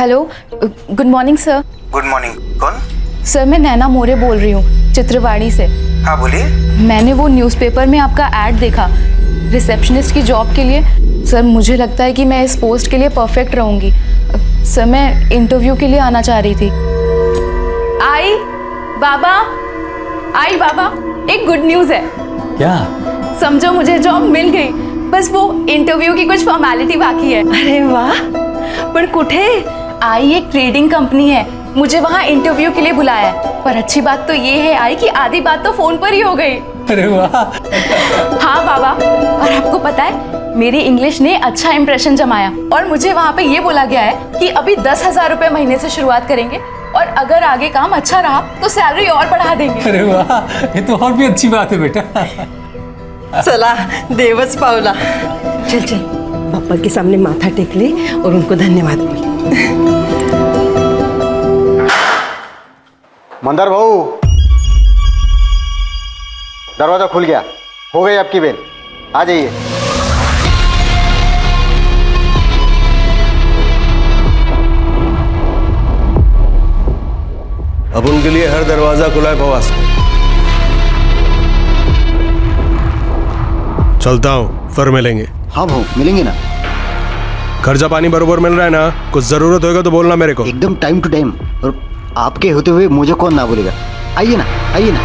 Hello, good morning sir. Good morning. कौन? Sir मैं नैना मोरे बोल रही हूँ, चित्रवाड़ी से। हाँ बोलिए। मैंने वो न्यूज़पेपर में आपका ऐड देखा रिसेप्शनिस्ट की जॉब के लिए। सर मुझे लगता है कि मैं इस पोस्ट के लिए परफेक्ट रहूँगी। सर मैं इंटरव्यू के लिए आना चाह रही थी। आई बाबा, एक गुड न्यूज़ है। क्या? समझो मुझे जॉब मिल गई, बस वो इंटरव्यू की कुछ फॉर्मेलिटी बाकी है। अरे वाह, पण कुठे? आई एक ट्रेडिंग कंपनी है, मुझे वहाँ इंटरव्यू के लिए बुलाया है। पर अच्छी बात तो ये है आई कि आधी बात तो फोन पर ही हो गई। अरे वाह। हाँ बाबा, और आपको पता है मेरी इंग्लिश ने अच्छा इंप्रेशन जमाया और मुझे वहाँ पे ये बोला गया है कि अभी 10,000 रुपए महीने से शुरुआत करेंगे और अगर आगे काम अच्छा रहा तो सैलरी और बढ़ा देंगे। अरे वाह, ये तो और भी अच्छी बात है बेटा। चला देवच पावला। चल चल पापा के सामने माथा टेक ले और उनको धन्यवाद बोल। मंदार भाऊ, दरवाजा खुल गया, हो गई आपकी बेल, आ जाइए। अब उनके लिए हर दरवाजा खुला है फवास। चलता हूँ, फिर मिलेंगे। हाँ भाऊ, मिलेंगे ना। खर्चा पानी बरोबर मिल रहा है ना? कुछ जरूरत होगा तो बोलना मेरे को। एकदम टाइम टू टाइम, और आपके होते हुए मुझे कौन ना बोलेगा। आइए ना, आइए ना।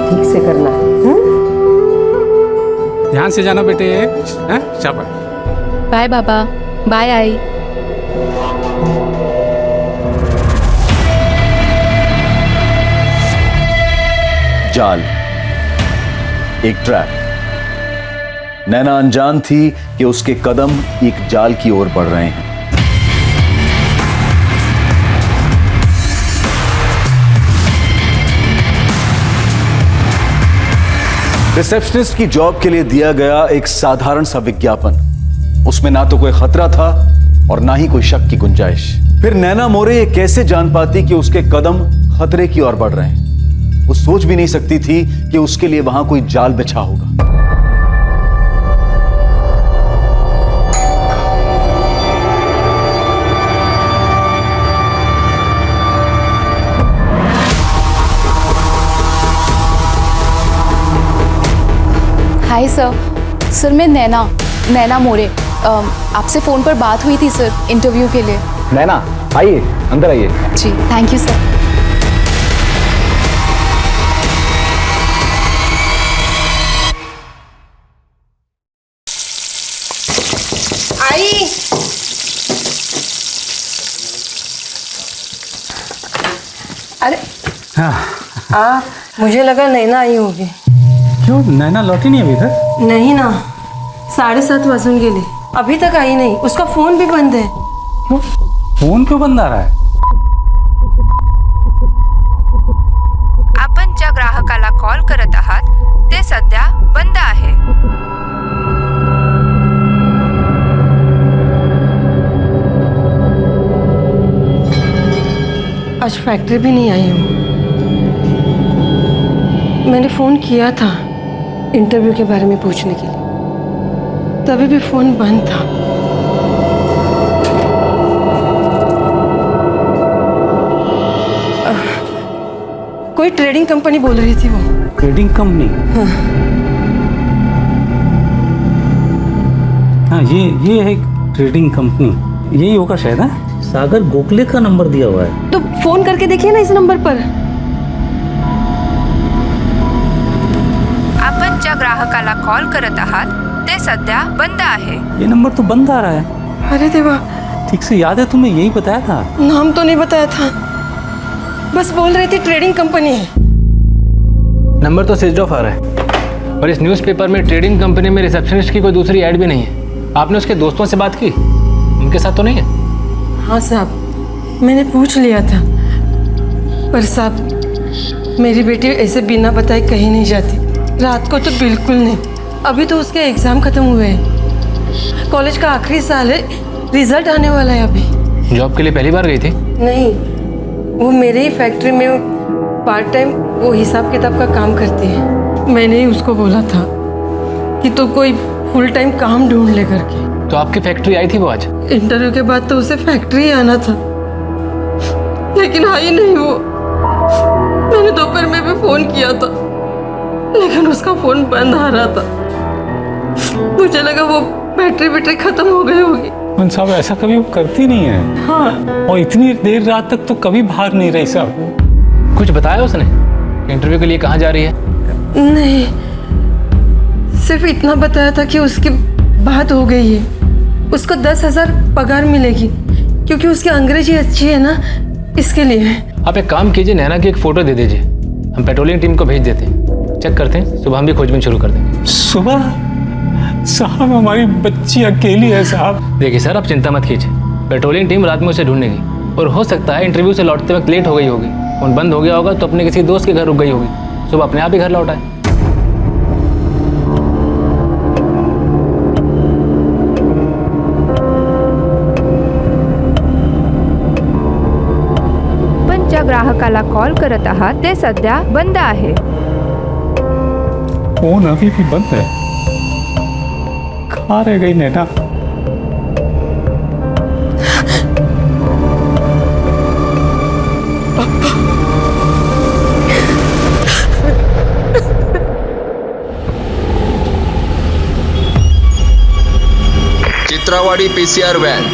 ठीक से करना। ध्यान से जाना बेटे। हैं? शाबाश। बाय बाबा, बाय आई। जाल, एक ट्रैप। नैना अनजान थी कि उसके कदम एक जाल की ओर बढ़ रहे हैं। रिसेप्शनिस्ट की जॉब के लिए दिया गया एक साधारण सा विज्ञापन, उसमें ना तो कोई खतरा था और ना ही कोई शक की गुंजाइश। फिर नैना मोरे ये कैसे जान पाती कि उसके कदम खतरे की ओर बढ़ रहे हैं? वो सोच भी नहीं सकती थी कि उसके लिए वहां कोई जाल बिछा होगा। हाय सर मैं नैना मोरे। आपसे फ़ोन पर बात हुई थी सर इंटरव्यू के लिए। नैना आइए, अंदर आइए। जी थैंक यू सर। आई अरे मुझे लगा नैना आई होगी। क्यों, नैना लौटी नहीं अभी तक? नहीं ना, 7:30 वाजून गेले, अभी तक आई नहीं। उसका फोन भी बंद है। क्यों? फोन क्यों बंद आ रहा है? आपण ज्या ग्राहकाला कॉल करत आहात ते सध्या बंद आहे। आज फैक्ट्री भी नहीं आई हूँ। मैंने फ़ोन किया था इंटरव्यू के बारे में पूछने के लिए, तभी भी फ़ोन बंद था। कोई ट्रेडिंग कंपनी बोल रही थी वो। Trading company? हाँ, ये है ट्रेडिंग कंपनी, यही होगा शायद। है सागर गोखले का नंबर दिया हुआ है, तो फ़ोन करके देखिए ना इस नंबर पर। आपण ज्या ग्राहकाला कॉल करत आहात ते सध्या बंद आहे। ये नंबर तो बंद आ रहा है। अरे देवा, ठीक से याद है तुम्हें? यही बताया था। नाम तो नहीं बताया था, बस बोल रही थी ट्रेडिंग कंपनी है। नंबर तो स्विच ऑफ आ रहा है और इस न्यूज़पेपर में ट्रेडिंग कंपनी में रिसेप्शनिस्ट की कोई दूसरी ऐड भी नहीं है। आपने उसके दोस्तों से बात की? उनके साथ तो नहीं है? हाँ साहब, मैंने पूछ लिया था, पर साहब मेरी बेटी ऐसे बिना बताए कहीं नहीं जाती। रात को तो बिल्कुल नहीं। अभी तो उसके एग्ज़ाम ख़त्म हुए हैं। कॉलेज का आखिरी साल है, रिजल्ट आने वाला है अभी। जॉब के लिए पहली बार गई थी? नहीं, वो मेरे ही फैक्ट्री में पार्ट टाइम वो हिसाब किताब का काम करती है। मैंने ही उसको बोला था कि तो कोई फुल टाइम काम ढूंढ ले करके। तो आपकी फैक्ट्री आई थी वो आज? इंटरव्यू के बाद तो उसे फैक्ट्री ही आना था, लेकिन आई नहीं वो। मैंने दोपहर में भी फोन किया था, लेकिन उसका फोन बंद आ रहा था। मुझे लगा वो बैटरी खत्म हो गई होगी। साहब ऐसा कभी वो करती नहीं है। हाँ, और इतनी देर रात तक तो कभी बाहर नहीं रही साहब। कुछ बताया उसने इंटरव्यू के लिए कहाँ जा रही है? नहीं, सिर्फ इतना बताया था कि उसकी बात हो गई है, उसको 10,000 पगार मिलेगी, क्योंकि उसकी अंग्रेजी अच्छी है ना, इसके लिए। आप एक काम कीजिए, नैना की एक फोटो दे दीजिए, हम पेट्रोलिंग टीम को भेज देते हैं, चेक करते हैं, सुबह हम भी खोजबीन शुरू कर देंगे। सुबह? साहब हमारी बच्ची अकेली है साहब। देखिए सर, आप चिंता मत कीजिए, पेट्रोलिंग टीम रात में उसे ढूंढेगी। और हो सकता है इंटरव्यू से लौटते वक्त लेट हो गई होगी, फोन बंद हो गया होगा तो अपने किसी दोस्त के घर रुक गई होगी, सुबह अपने आप ही घर लौट आए। पण ज्या ग्राहकाला कॉल करत आहात ते सध्या बंद आहे। फोन अभी भी बंद है। कहाँ रह गई नैना? चित्रावाड़ी पीसीआर वैन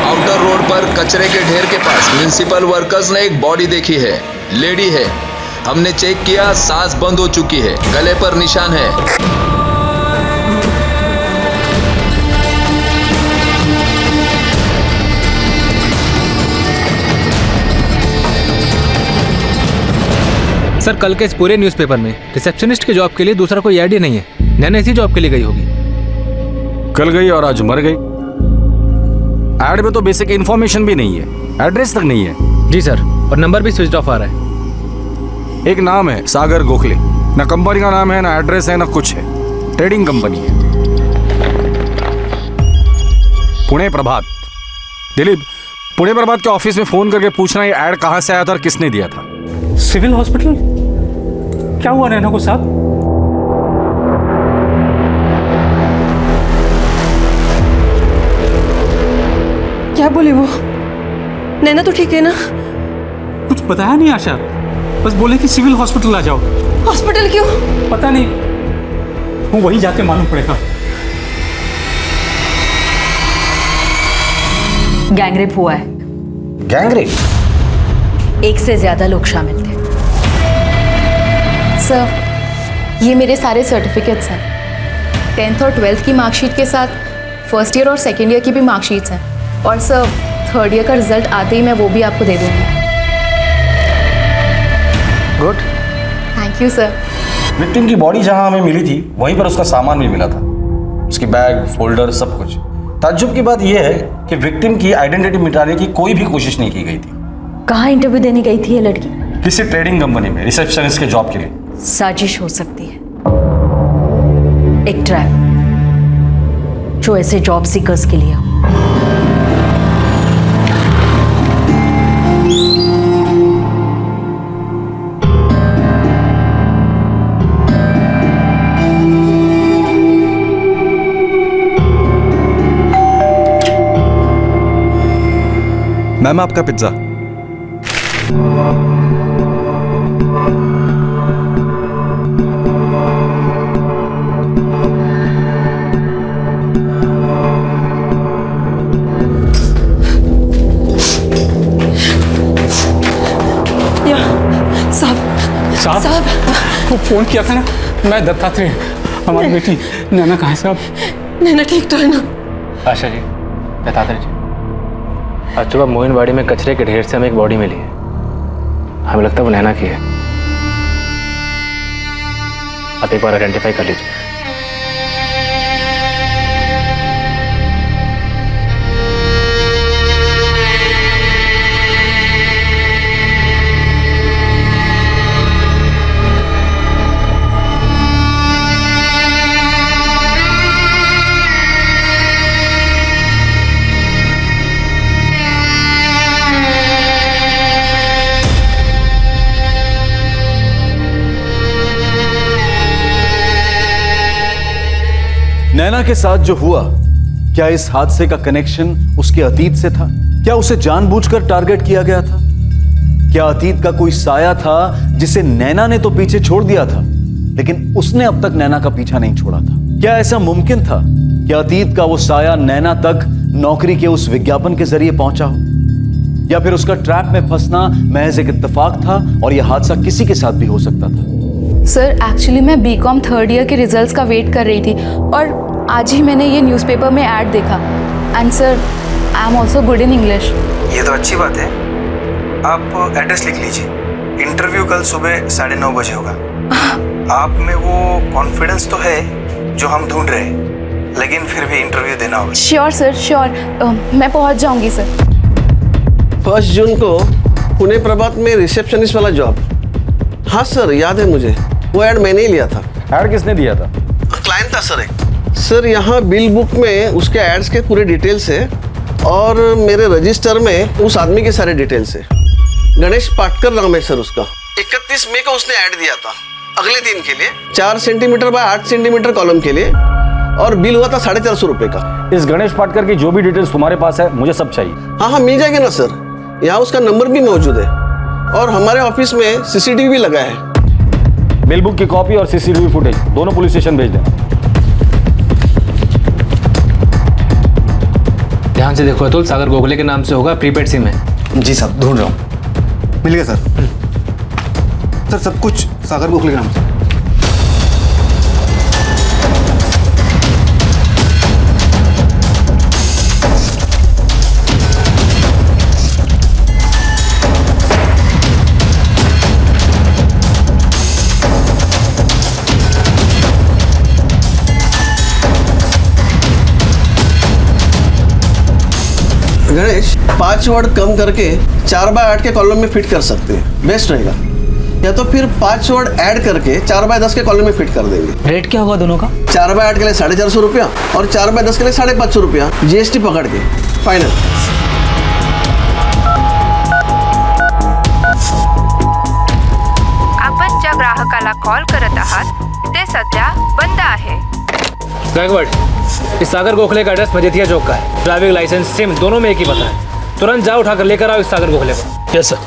आउटर रोड पर कचरे के ढेर के पास म्युनिसिपल वर्कर्स ने एक बॉडी देखी है। लेडी है, हमने चेक किया, सांस बंद हो चुकी है, गले पर निशान है। सर, कल के इस पूरे न्यूज़पेपर में रिसेप्शनिस्ट के जॉब के लिए दूसरा कोई ऐड ही नहीं है। नैना इसी जॉब के लिए गई होगी। कल गई और आज मर गई। ऐड में तो बेसिक इन्फॉर्मेशन भी नहीं है, एड्रेस तक नहीं है। जी सर, और नंबर भी स्विच ऑफ आ रहा है। एक नाम है सागर गोखले, ना कंपनी का नाम है, ना एड्रेस है, ना कुछ है। ट्रेडिंग कंपनी है। पुणे प्रभात। दिलीप, पुणे प्रभात के ऑफिस में फोन करके पूछना ये ऐड कहां से आया था और किसने दिया था। Civil hospital? क्या हुआ नैना को साहब? क्या बोली वो? नैना तो ठीक है ना? कुछ बताया नहीं आशा, बस बोले कि सिविल हॉस्पिटल आ जाओ। हॉस्पिटल क्यों? पता नहीं, वो वही जाके मालूम पड़ेगा। गैंगरेप हुआ है। गैंगरेप? एक से ज्यादा लोग शामिल थे। सर, ये मेरे सारे सर्टिफिकेट्स हैं। 10th और 12th की मार्कशीट के साथ फर्स्ट ईयर और सेकेंड ईयर की भी मार्कशीट्स हैं। और सर, 3rd ईयर का रिजल्ट आते ही मैं वो भी आपको दे दूंगी। Good. Thank you sir. Victim की बॉडी जहां हमें मिली थी वहीं पर उसका सामान भी मिला था, उसकी बैग, फोल्डर, सब कुछ। ताज्जुब की बात यह है कि विक्टिम की आइडेंटिटी मिटाने की कोई भी कोशिश नहीं की गई थी। कहाँ इंटरव्यू देने गई थी ये लड़की? किसी ट्रेडिंग कंपनी में रिसेप्शनिस्ट के जॉब के लिए। साजिश हो सकती है, एक ट्रैप जो ऐसे जॉब सीकर्स के लिए हो। मैम, आपका पिज्जा। साहब, वो फोन किया था ना, मैं दत्तात्रेय। हमारी बेटी नैना कहाँ है साहब? नैना ठीक तो है ना? आशा जी, दत्तात्रेय जी, आज सुबह मोहिनवाड़ी में कचरे के ढेर से हमें एक बॉडी मिली है। हमें लगता है वो नैना की है। आप एक बार आइडेंटिफाई कर लीजिए। नैना के साथ जो हुआ, क्या इस हादसे का कनेक्शन उसके अतीत से था? क्या उसे जानबूझकर टारगेट किया गया था? क्या अतीत का कोई साया था जिसे नैना ने तो पीछे छोड़ दिया था, लेकिन उसने अब तक नैना का पीछा नहीं छोड़ा था? क्या ऐसा मुमकिन था कि अतीत का वो साया नैना तक नौकरी के उस विज्ञापन के जरिए पहुंचा हो? या फिर उसका ट्रैप में फंसना महज एक इत्तेफाक था और यह हादसा किसी के साथ भी हो सकता था? सर एक्चुअली मैं बीकॉम थर्ड ईयर के रिजल्ट्स का वेट कर रही थी और आज ही मैंने ये न्यूज़पेपर में ऐड देखा। And sir I am also good in English. ये तो अच्छी बात है। आप एड्रेस लिख लीजिए। इंटरव्यू कल सुबह 9:30 बजे होगा। आप में वो कॉन्फिडेंस तो है जो हम ढूंढ रहे हैं, लेकिन फिर भी इंटरव्यू देना होगा। श्योर सर श्योर, मैं पहुंच जाऊंगी सर। 1 जून को पुणे प्रभात में रिसेप्शनिस्ट वाला जॉब। हाँ सर याद है मुझे, वो ऐड मैंने ही लिया था। ऐड किसने दिया था? क्लाइंट था सर एक। सर यहाँ बिल बुक में उसके एड्स के पूरे डिटेल्स है और मेरे रजिस्टर में उस आदमी के सारे डिटेल्स है। गणेश पाटकर नाम है सर उसका। 31 मई को उसने ऐड दिया था अगले दिन के लिए, 4 सेंटीमीटर बाय 8 सेंटीमीटर कॉलम के लिए, और बिल हुआ था 450 रुपए का। इस गणेश पाटकर की जो भी डिटेल्स तुम्हारे पास है मुझे सब चाहिए। हाँ मिल जाएगा ना सर, यहाँ उसका नंबर भी मौजूद है और हमारे ऑफिस में सीसीटीवी भी लगा है। बिल बुक की कॉपी और सीसीटीवी फुटेज दोनों पुलिस स्टेशन भेज देना। ध्यान से देखो अतुल, सागर गोखले के नाम से होगा, प्रीपेड सिम है। जी साहब, ढूंढ रहा हूँ। मिल गया सर। सर सब कुछ सागर गोखले के नाम से। गणेश 5 वर्ड कम करके 4 बाय 8 के कॉलम में फिट कर सकते हैं, बेस्ट रहेगा। या तो फिर 5 वर्ड ऐड करके 4 बाय 10 के कॉलम में फिट कर देंगे। रेट क्या होगा दोनों का? 4 बाय 8 के लिए 450 रुपया और 4 बाय 10 के लिए 550 रुपया, जीएसटी पकड़ के फाइनल। आपण ज्या ग्राहकाला कॉल करत आहात ते सध्या बंद आहे। गायकवाड़, इस सागर गोखले का एड्रेस मजेठिया चौक का है। ड्राइविंग लाइसेंस सिम दोनों में एक ही पता है। तुरंत जाओ उठाकर लेकर आओ इस सागर गोखले को। Yes sir.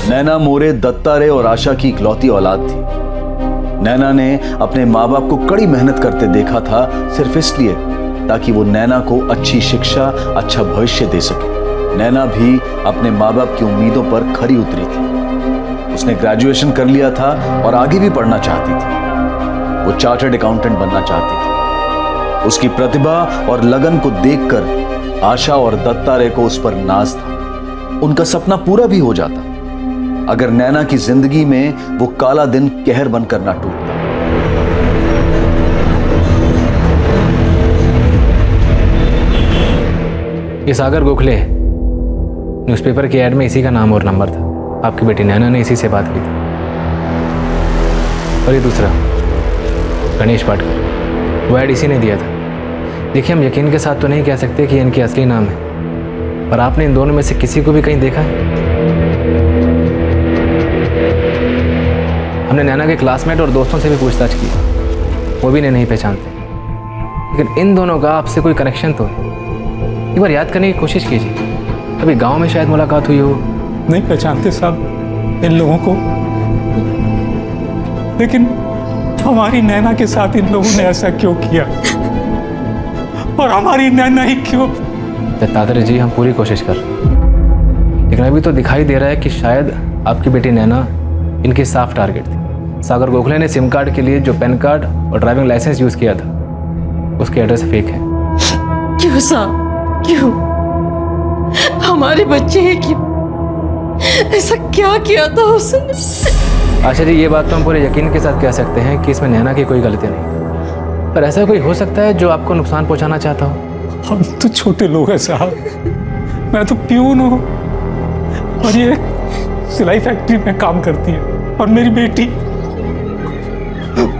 नैना मोरे दत्ता रे और आशा की इकलौती औलाद थी। नैना ने अपने माँ बाप को कड़ी मेहनत करते देखा था, सिर्फ इसलिए ताकि वो नैना को अच्छी शिक्षा, अच्छा भविष्य दे सके। नैना भी अपने माँ बाप की उम्मीदों पर खरी उतरी थी। उसने ग्रेजुएशन कर लिया था और आगे भी पढ़ना चाहती थी। वो चार्टर्ड अकाउंटेंट बनना चाहती थी। उसकी प्रतिभा और लगन को देखकर आशा और दत्ता रे को उस पर नाज था। उनका सपना पूरा भी हो जाता अगर नैना की जिंदगी में वो काला दिन कहर बनकर ना टूटता। ये सागर गोखले है। न्यूज़पेपर की ऐड में इसी का नाम और नंबर था। आपकी बेटी नैना ने इसी से बात की थी। और ये दूसरा गणेश पाटकर, वो ऐड इसी ने दिया था। देखिए, हम यकीन के साथ तो नहीं कह सकते कि इनकी असली नाम है, पर आपने इन दोनों में से किसी को भी कहीं देखा है? हमने नैना के क्लासमेट और दोस्तों से भी पूछताछ की, वो भी इन्हें नहीं पहचानते। लेकिन इन दोनों का आपसे कोई कनेक्शन तो है। एक बार याद करने की कोशिश कीजिए, अभी गांव में शायद मुलाकात हुई हो। नहीं पहचानते साहब इन लोगों को, लेकिन हमारी नैना के साथ इन लोगों ने ऐसा क्यों किया, और हमारी नैना ही क्यों? दत्तात्रेय जी, हम पूरी कोशिश कर रहे हैं, लेकिन अभी तो दिखाई दे रहा है कि शायद आपकी बेटी नैना इनकी साफ टारगेट थी। सागर गोखले ने सिम कार्ड के लिए जो पैन कार्ड और ड्राइविंग लाइसेंस यूज किया था, उसके एड्रेस फेक है। क्यों साहब, क्यों? हमारे बच्चे हैं क्यों? ऐसा क्या किया था उसने? आशा जी, ये बात तो हम पूरे यकीन के साथ कह सकते हैं कि इसमें नैना की कोई गलती नहीं, पर ऐसा कोई हो सकता है जो आपको नुकसान पहुंचाना चाहता हो। हम तो छोटे लोग हैं साहब, मैं तो प्यून हूँ और ये सिलाई फैक्ट्री में काम करती है, और मेरी बेटी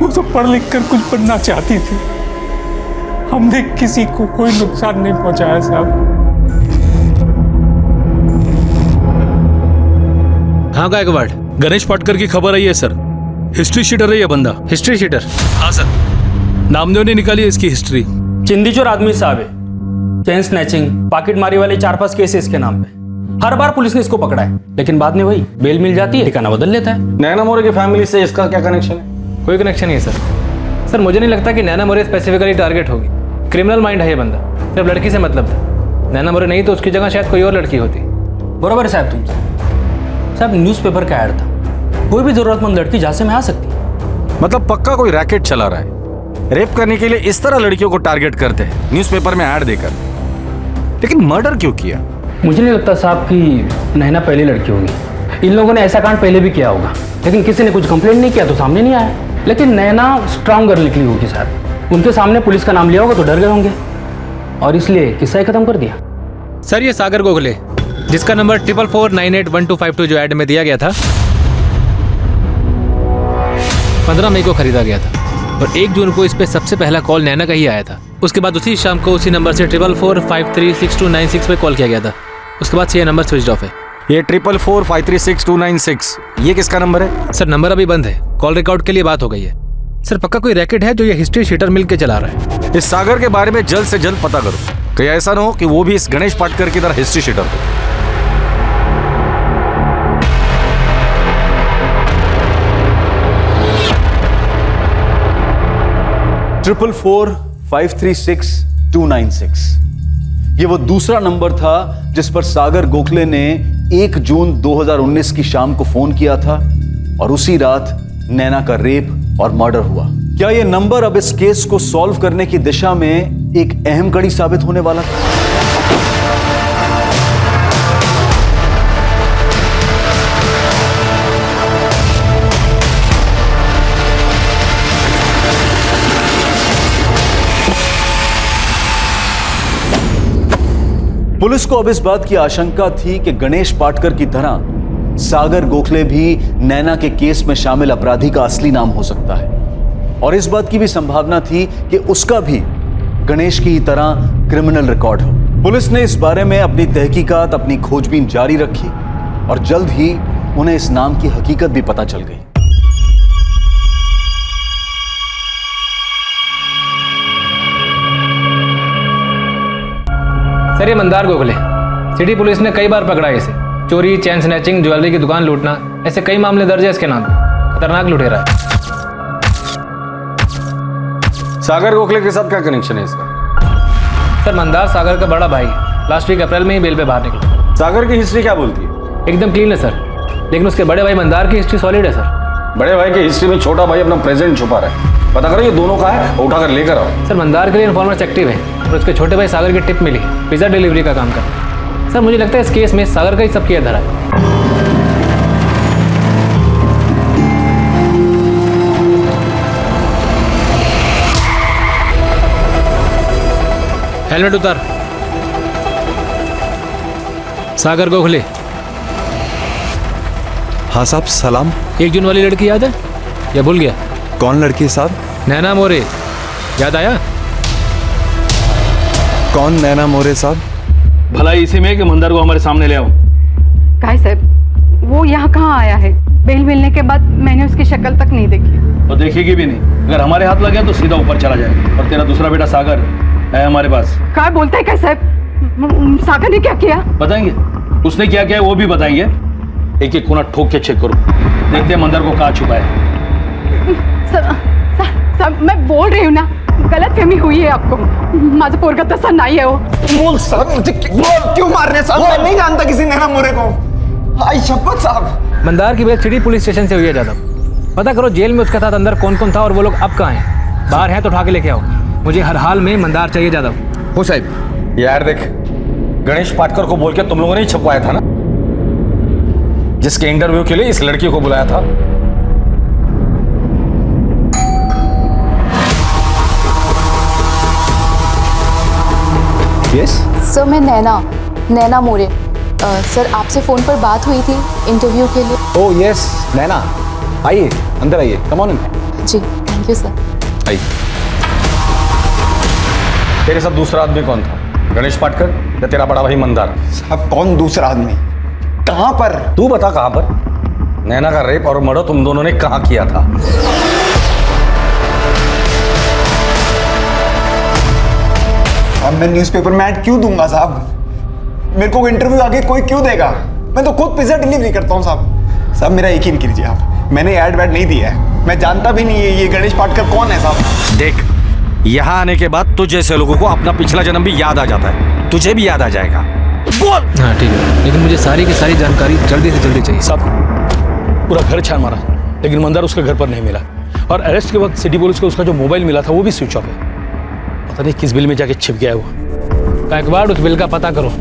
वो तो पढ़ लिख कर कुछ बनना चाहती थी। हमने किसी को कोई नुकसान नहीं पहुंचाया साहब। हाँ गायकवाड़, गणेश पाटकर की खबर आई है सर। हिस्ट्री शीटर है ये बंदा। History sheeter? हाँ सर, नामदेव ने निकाली है इसकी हिस्ट्री। चिंदीचोर आदमी साहब है, चेन स्नैचिंग, पॉकेट मारी वाले 4-5 केस है इसके नाम पे। हर बार पुलिस ने इसको पकड़ा है, लेकिन बाद में वही बेल मिल जाती है, ठिकाना बदल लेता है। नैना मोरे की फैमिली से इसका क्या कनेक्शन है? कोई कनेक्शन नहीं है सर। सर मुझे नहीं लगता कि नैना मोरे स्पेसिफिकली टारगेट होगी। क्रिमिनल माइंड है ये बंदा, सिर्फ लड़की से मतलब था। नैना मोरे नहीं तो उसकी जगह शायद कोई और लड़की होती। बराबर है साहब तुमसे। साहब न्यूज़पेपर का ऐड था, कोई भी जरूरतमंद लड़की जहाँ से में आ सकती है। मतलब पक्का कोई रैकेट चला रहा है, रेप करने के लिए इस तरह लड़कियों को टारगेट करते हैं न्यूज़पेपर में ऐड देकर। लेकिन मर्डर क्यों किया? मुझे नहीं लगता साहब कि नैना पहली लड़की होगी। इन लोगों ने ऐसा कांड पहले भी किया होगा, लेकिन किसी ने कुछ कंप्लेंट नहीं किया तो सामने नहीं आया। लेकिन नैना स्ट्रांग गर्ल निकली होगी साहब, उनके सामने पुलिस का नाम लिया होगा तो डर गए होंगे और इसलिए किस्सा ही खत्म कर दिया। सर ये सागर गोखले, जिसका नंबर 44498125 जो ऐड में दिया गया था, 15 मई को खरीदा गया था और 1 जून को इस पे सबसे पहला कॉल नैना का ही आया था। उसके बाद उसी शाम को उसी नंबर से 44453626 पे कॉल किया गया था। उसके बाद से ये नंबर स्विच ऑफ है। ये 44453626 ये किसका नंबर है? सर नंबर अभी बंद है, कॉल रिकॉर्ड के लिए बात हो गई है। सर पक्का कोई रैकेट है जो ये हिस्ट्री शीटर मिल के चला रहा है। इस सागर के बारे में जल्द से जल्द पता करो, कहीं ऐसा ना हो कि वो भी इस गणेश पाटकर की तरह हिस्ट्री शीटर हो। ट्रिपल 44536 ये वो दूसरा नंबर था जिस पर सागर गोखले ने 1 जून 2019 की शाम को फोन किया था और उसी रात नैना का रेप और मर्डर हुआ। क्या यह नंबर अब इस केस को सॉल्व करने की दिशा में एक अहम कड़ी साबित होने वाला था? पुलिस को अब इस बात की आशंका थी कि गणेश पाटकर की तरह सागर गोखले भी नैना के केस में शामिल अपराधी का असली नाम हो सकता है और इस बात की भी संभावना थी कि उसका भी गणेश की तरह क्रिमिनल रिकॉर्ड हो। पुलिस ने इस बारे में अपनी तहकीकात, अपनी खोजबीन जारी रखी और जल्द ही उन्हें इस नाम की हकीकत भी पता चल गई। सर ये मंदार गोखले, सिटी पुलिस ने कई बार पकड़ा है इसे। चोरी, चैन स्नैचिंग, ज्वेलरी की दुकान लूटना, ऐसे कई मामले दर्ज है इसके नाम पे। खतरनाक लुटेरा है। सागर गोखले के साथ क्या कनेक्शन है इसका? सर मंदार सागर का बड़ा भाई है, लास्ट वीक अप्रैल में ही बेल पे बाहर निकला। सागर की हिस्ट्री क्या बोलती है? एकदम क्लीन है सर, लेकिन उसके बड़े भाई मंदार की हिस्ट्री सॉलिड है सर। बड़े भाई की हिस्ट्री में छोटा भाई अपना प्रेजेंट छुपा रहा है। पता करो ये दोनों का है, उठाकर लेकर आओ। सर मंदार के लिए इन्फॉर्मर्स एक्टिव है और उसके छोटे भाई सागर की टिप मिली, पिज्जा डिलीवरी का काम करता है। सर मुझे लगता है इस केस में सागर का ही सब किया धरा है। हेलमेट उतार। सागर गोखले। हाँ साहब सलाम। 1 जून वाली लड़की याद है या भूल गया? कौन लड़की साहब? नैना मोरे, याद आया? कौन नैना मोरे साहब? भला इसी में कि मंदार को हमारे सामने ले आओ। काय साहब वो यहाँ कहाँ आया है? बेल मिलने के बाद मैंने उसकी शक्ल तक नहीं देखी। और देखेगी भी नहीं, अगर हमारे हाथ लगे तो सीधा ऊपर चला जाएगा। और तेरा दूसरा बेटा सागर है हमारे पास। काय बोलता है काय साहब? सागर ने क्या किया? बताएंगे, उसने क्या किया वो भी बताएंगे। एक एक कोना ठोक के चेक करो, देखते हैं मंदार को कहाँ छुपा है। सर मैं बोल रही हूँ ना, गलत फहमी हुई है आपको। माझं पोरगा तसा नहीं है वो। बोल साहब, मुझे क्यों मार रहे साहब? मैं नहीं जानता किसी नैना मोरे को। आई शपथ साहब। मंदार की बेल सिटी पुलिस स्टेशन से हुई है ज्यादा। पता करो जेल में उसके साथ अंदर कौन कौन था और वो लोग अब कहाँ हैं। बाहर हैं तो उठा के लेके आओ। मुझे हर हाल में मंदार चाहिए ज्यादा। हो साहब यार देख, गणेश पाटकर को बोल के तुम लोगों ने ही छपवाया था ना, जिसके इंटरव्यू के लिए इस लड़की को बुलाया था। यस सर मैं नैना मोरे। सर आपसे फोन पर बात हुई थी इंटरव्यू के लिए। ओह यस नैना, आइए अंदर आइए, कम ऑन इन। जी थैंक यू सर। आई। तेरे साथ दूसरा आदमी कौन था? गणेश पाटकर या तेरा बड़ा भाई मंदार? साहब कौन दूसरा आदमी? कहां पर? तू बता कहां पर? नैना का रेप और मर्डर तुम दोनों ने कहाँ किया था? अब मैं न्यूज़पेपर में ऐड क्यों दूंगा साहब? मेरे को इंटरव्यू आगे कोई क्यों देगा? मैं तो खुद पिज्जा डिलीवरी करता हूँ साहब। साहब मेरा यकीन कीजिए आप, मैंने ऐड वैड नहीं दिया है। मैं जानता भी नहीं है ये गणेश पाटकर कौन है साहब। देख, यहाँ आने के बाद तुझ जैसे लोगों को अपना पिछला जन्म भी याद आ जाता है, तुझे भी याद आ जाएगा। बोल। हाँ ठीक है, लेकिन मुझे सारी की सारी जानकारी जल्दी से जल्दी चाहिए। साहब पूरा घर छान मारा, लेकिन मंदार उसके घर पर नहीं मिला। और अरेस्ट के वक्त सिटी पुलिस को उसका जो मोबाइल मिला था वो भी स्विच ऑफ है। पता नहीं किस बिल में जाके छिप गया है वो। गायकवाड़, उस बिल का पता करो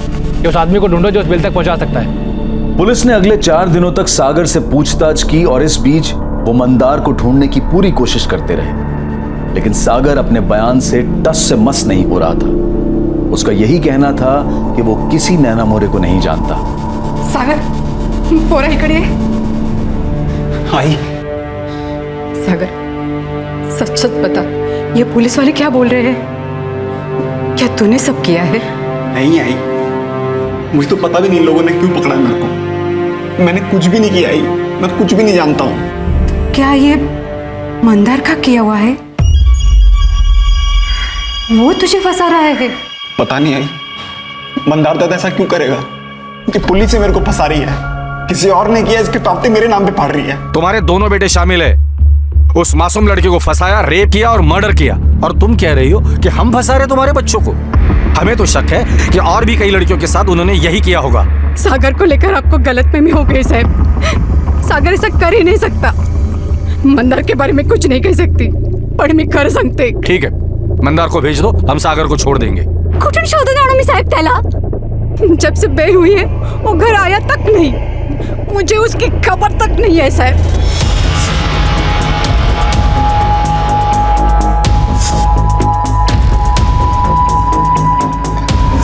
कि उस आदमी को ढूंढो जो उस बिल तक पहुंचा सकता है। पुलिस ने अगले 4 दिनों तक सागर से पूछताछ की और इस बीच वो मंदार को ढूंढने की पूरी कोशिश करते रहे, लेकिन सागर अपने बयान से टस से मस नहीं हो रहा था। उसका यही कहना था कि वो किसी नैना मोरे को नहीं जानता। सागर, पोरा इकडे ये. आई सागर, सच सच बता, ये पुलिस वाले क्या बोल रहे हैं? क्या तूने सब किया है? नहीं आई, मुझे तो पता भी नहीं लोगों ने क्यों पकड़ा मेरे को। मैंने कुछ भी नहीं किया आई, मैं कुछ भी नहीं जानता हूँ। क्या ये मंदार का किया हुआ है? वो तुझे फंसा रहा है? पता नहीं आई, मंदार दादा ऐसा क्यों करेगा कि पुलिस से मेरे को फंसा रही है? किसी और ने किया, इसके टॉपते मेरे नाम पे फाड़ रही है। तुम्हारे दोनों बेटे शामिल है। उस मासूम लड़की को फंसाया, रेप किया और मर्डर किया, और तुम कह रही हो कि हम फंसा रहे तुम्हारे बच्चों को। हमें तो शक है कि और भी कई लड़कियों के साथ उन्होंने यही किया होगा। सागर को लेकर आपको गलतफहमी हो गई साहब। सागर ऐसा कर ही नहीं सकता। मंदार के बारे में कुछ नहीं कह सकती, पर मैं कर सकते। ठीक है, मंदार को भेज दो, हम सागर को छोड़ देंगे। कुठून शोधून मी साहब त्याला? जब से बेल हुई है वो घर आया तक नहीं, मुझे उसकी खबर तक नहीं है साहब।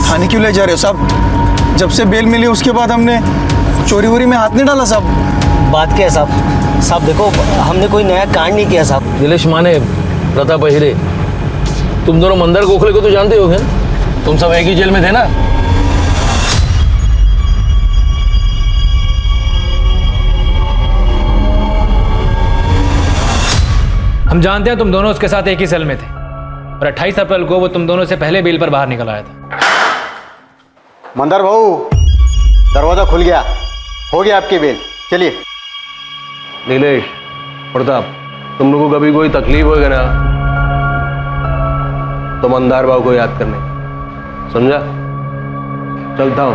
थाने क्यों ले जा रहे हो साहब? जब से बेल मिली उसके बाद हमने चोरी वोरी में हाथ नहीं डाला साहब। बात क्या है साहब? साहब देखो, हमने कोई नया कांड नहीं किया साहब। नीलेश माने, प्रताप अहिरे, तुम दोनों मंदार गोखले को तो जानते होगे, तुम सब एक ही जेल में थे ना? हम जानते हैं तुम दोनों उसके साथ एक ही सेल में थे, और 28 अप्रैल को वो तुम दोनों से पहले बेल पर बाहर निकल आया था। मंदार भाऊ, दरवाजा खुल गया, हो गया आपकी बेल, चलिए। नीलेश, प्रताप, तुम लोगों को कभी कोई तकलीफ होगा ना तो मंदार बाबू को याद करने, समझा? चलता हूं।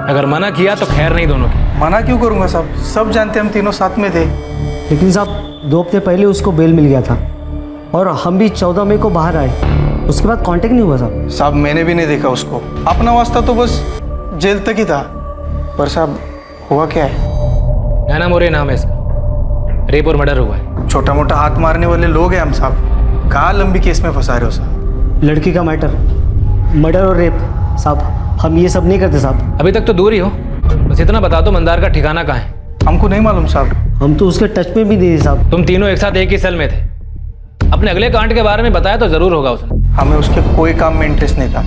अगर मना किया तो खैर नहीं दोनों की। मना क्यों करूंगा साहब? सब जानते हम तीनों साथ में थे। लेकिन साहब 2 हफ्ते पहले उसको बेल मिल गया था और हम भी 14 मई को बाहर आए, उसके बाद कांटेक्ट नहीं हुआ साहब। साहब मैंने भी नहीं देखा उसको, अपना वास्ता तो बस जेल तक ही था। पर साहब हुआ क्या है? नैना मोरे नाम है इसका, रेप और मर्डर हुआ है। छोटा मोटा हाथ मारने वाले लोग हैं हम साहब, कहाँ लंबी केस में फंसा रहे हो साहब? लड़की का मैटर, मर्डर और रेप साहब, हम ये सब नहीं करते साहब। अभी तक तो दूर ही हो, बस इतना बता दो मंदार का ठिकाना कहाँ है? हमको नहीं मालूम साहब। हम तो उसके टच में भी नहीं थे साहब। तुम तीनों एक साथ एक ही सेल में थे, अपने अगले कांड के बारे में बताया तो जरूर होगा उसने। हमें उसके कोई काम में इंटरेस्ट नहीं था।